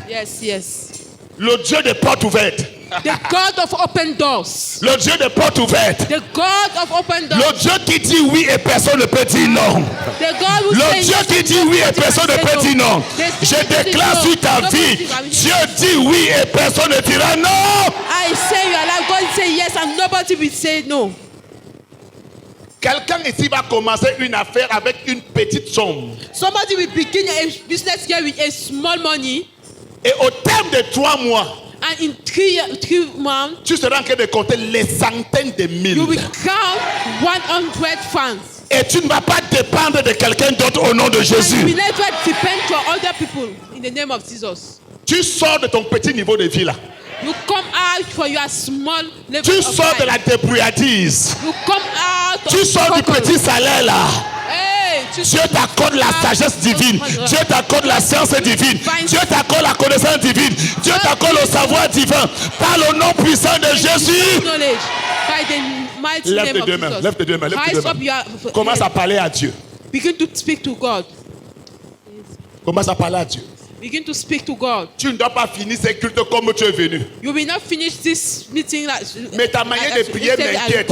Yes, yes. Le Dieu des portes ouvertes. The God of open doors. Le Dieu des portes ouvertes. The God of open doors. Le Dieu qui dit oui et personne ne peut dire non. The God who Le says Dieu yes qui and dit oui et nobody personne ne can say peut dire non. The Je Spirit says déclare no. sur ta Nobody vie, can- Dieu dit oui et personne ne dira non. I say you are like God say yes and nobody will say no. Quelqu'un ici va commencer une affaire avec une petite somme. Somebody will begin a business here with a small money, Et au terme de 3 mois, and in 3 months tu seras en train de compter les centaines de you will mille. count 100 funds. Et tu ne vas pas dépendre de quelqu'un d'autre au nom de And you will Jésus. never depend on other people in the name of Jesus. Tu sors de ton petit niveau de vie là. You come out for your small level Tu of sors de life. la débrouillardise. You come out Tu of sors du struggle. petit salaire là. Hey, Dieu t'accorde la sagesse divine. Dieu t'accorde la science divine. Dieu t'accorde la connaissance divine. Dieu t'accorde le savoir divin. Par le nom puissant de Jésus. Knowledge by the mighty Lève name tes of deux mains. Jesus. Lève tes deux mains. Lève tes Rise deux up mains. your Commence à parler à Dieu. begin to speak to God. Commence à parler à Dieu. Begin to speak to God. Tu ne dois pas finir ces cultes comme tu es venu. You will not finish this meeting like. Mais ta manière de prier m'inquiète.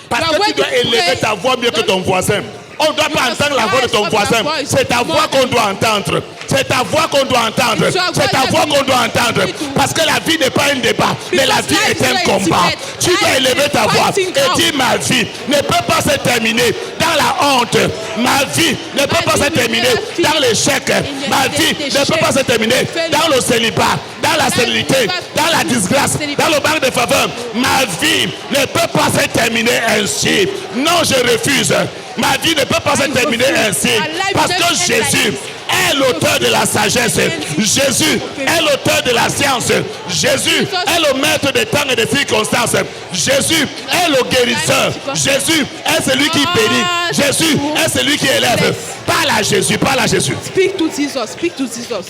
Parce But que when tu dois you élever pray, ta voix mieux que ton voisin. On ne doit pas must entendre la voix de ton rise up your voisin. voice C'est ta voix more qu'on than- doit entendre. C'est ta voix qu'on doit entendre. It's your C'est ta voice voix that qu'on doit we entendre. need to- Parce que la vie n'est pas un débat, mais la Because vie life est un is a combat. debate. Tu dois Life élever is ta voix fighting et out. dire ma vie ne peut pas se terminer dans la honte. Ma vie ne peut pas vie se will terminer never finish dans l'échec. in Ma the vie ne peut shame, pas se terminer failure. dans le célibat, dans la Life stérilité, will never dans la finish disgrâce, in the célibat. dans le manque de faveur. Ma vie ne peut pas se terminer ainsi. Non, je refuse. Ma vie ne peut pas se terminer ainsi. Parce que Jésus est l'auteur de la sagesse. Jésus est l'auteur de la science. Jésus est le maître des temps et des circonstances. Jésus est le guérisseur. Jésus est celui qui bénit. Jésus est celui qui élève. Parle à Jésus, parle à Jésus. Speak to Jesus. Speak to Jesus.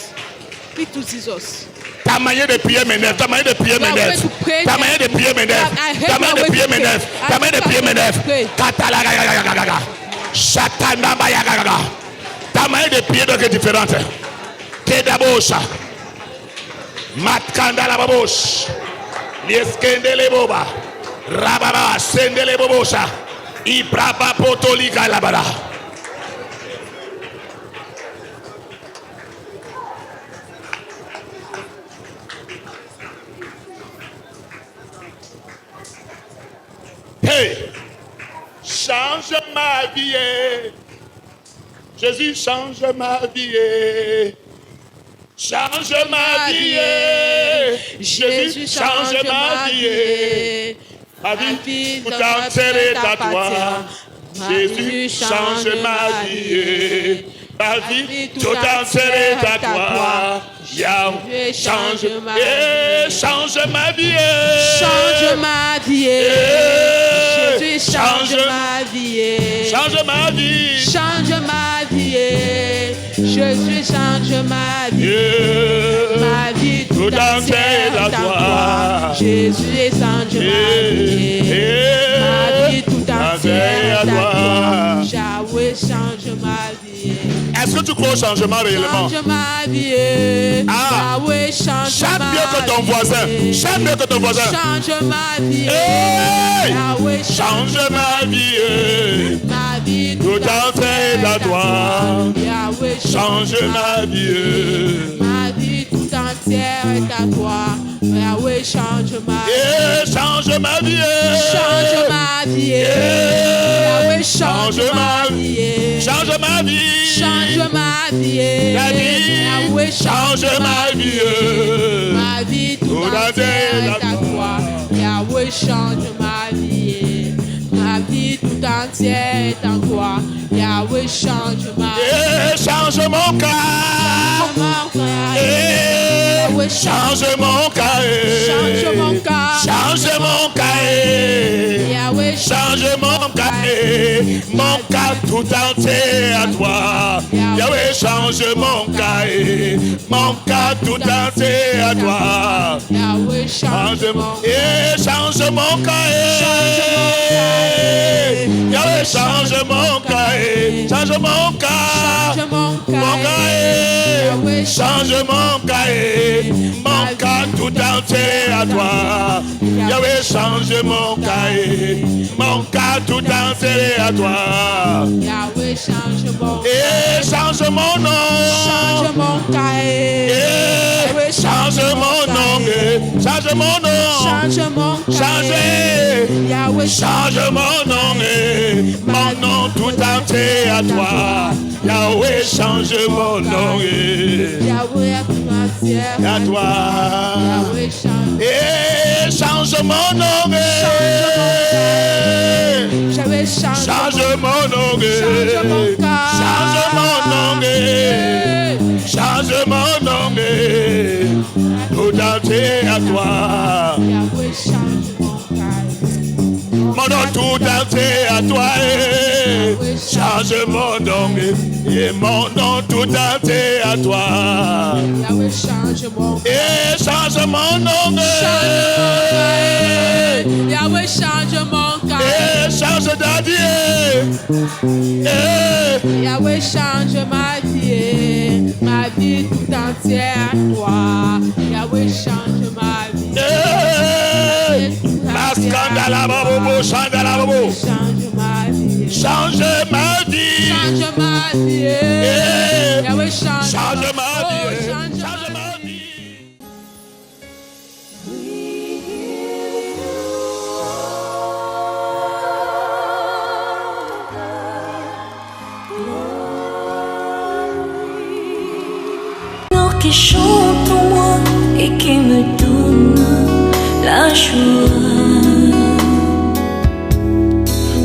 Speak to Jesus. Ta manière de prier m'énerve, ta manière de prier m'énerve. Ta manière de prier m'énerve. Ta manière de prier m'énerve. Ta manière de prier m'énerve. Katalagagagagaga. Shatanambayagagaga. Ta manière de prier donc est différente. Kedabosha. Matkandala babosh. Lieskendele boba. Rababa sendele bobosha. Ibraba potolika labara. Hey, change ma vie. Jésus, change ma vie. Change ma vie. Jésus, change ma vie. Ma vie, tout entière est à toi. Jésus, change ma vie. Ma vie, tout entière est à toi. Yahweh, change ma vie. Change ma vie. Change ma vie. Eh, Jésus, change ma vie. Change ma vie. Change ma vie. Jésus, change ma vie. Eh, Ma vie tout tout entière entière est à est à toi. Jésus, change ma vie. Ma vie tout entière est à toi. Yahweh, change ma vie. Est-ce que tu crois au changement réellement? Change ma vie. Ah. Yahweh, change Chante ma mieux que ton vie. voisin. Chante mieux que ton voisin. Change ma vie. Hey! Yahweh, Change ma vie. ma vie Tout entière est à toi. Yahweh, Change ma vie. ma vie tout entière est à toi. Yahweh, change ma vie. Eh, change ma vie. Change ma vie. Yahweh, change ma vie. Change ma vie. Change ma vie. La vie. Yahweh, Change ma vie. ma vie tout entière est à toi. Yahweh, change ma vie. Ma vie tout entière entière est en toi. Yahweh, change ma vie. Change mon cas. Change mon cas. Change mon cas. Change mon cas. Yahweh, Change mon cas. Mon cas tout entier à toi. Yahweh, change mon cas. Mon cas tout entier à toi. Yahweh, change mon Change mon cas. Yahweh, change mon cas. Change mon cas. Change mon Mon cas. Yahweh, Change mon cas. Mon cas tout entier à toi. Yahweh, change mon cas. Mon cas tout entier à toi. Yahweh, change mon Change mon nom. Change mon cas. Change mon nom. Change mon nom. Change mon Change. Yahweh, Change mon nom. Mon nom tout entier à toi. Yahweh, change mon nom. Yahweh, À toi. Yahweh, change. Change mon nom. Yahweh, change. Change mon nom. Change mon cas. Change mon nom. Change mon nom. Tout entier à toi. Yahweh, change mon cas. Mon nom tout entier à toi. Change mon nom. Et mon nom tout entier à toi. Yahweh, change mon Et change mon nom. Yahweh, change mon cas. Et change d'adieu. Yahweh, change ma vie tout entière à toi. Yahweh, change ma vie. Scandala bobo, scandala bobo. Change ma vie. Change ma vie. Change ma vie. Yahweh, change ma vie. Change ma vie. Qui chante en moi et qui me donne la joie,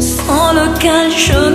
sans lequel je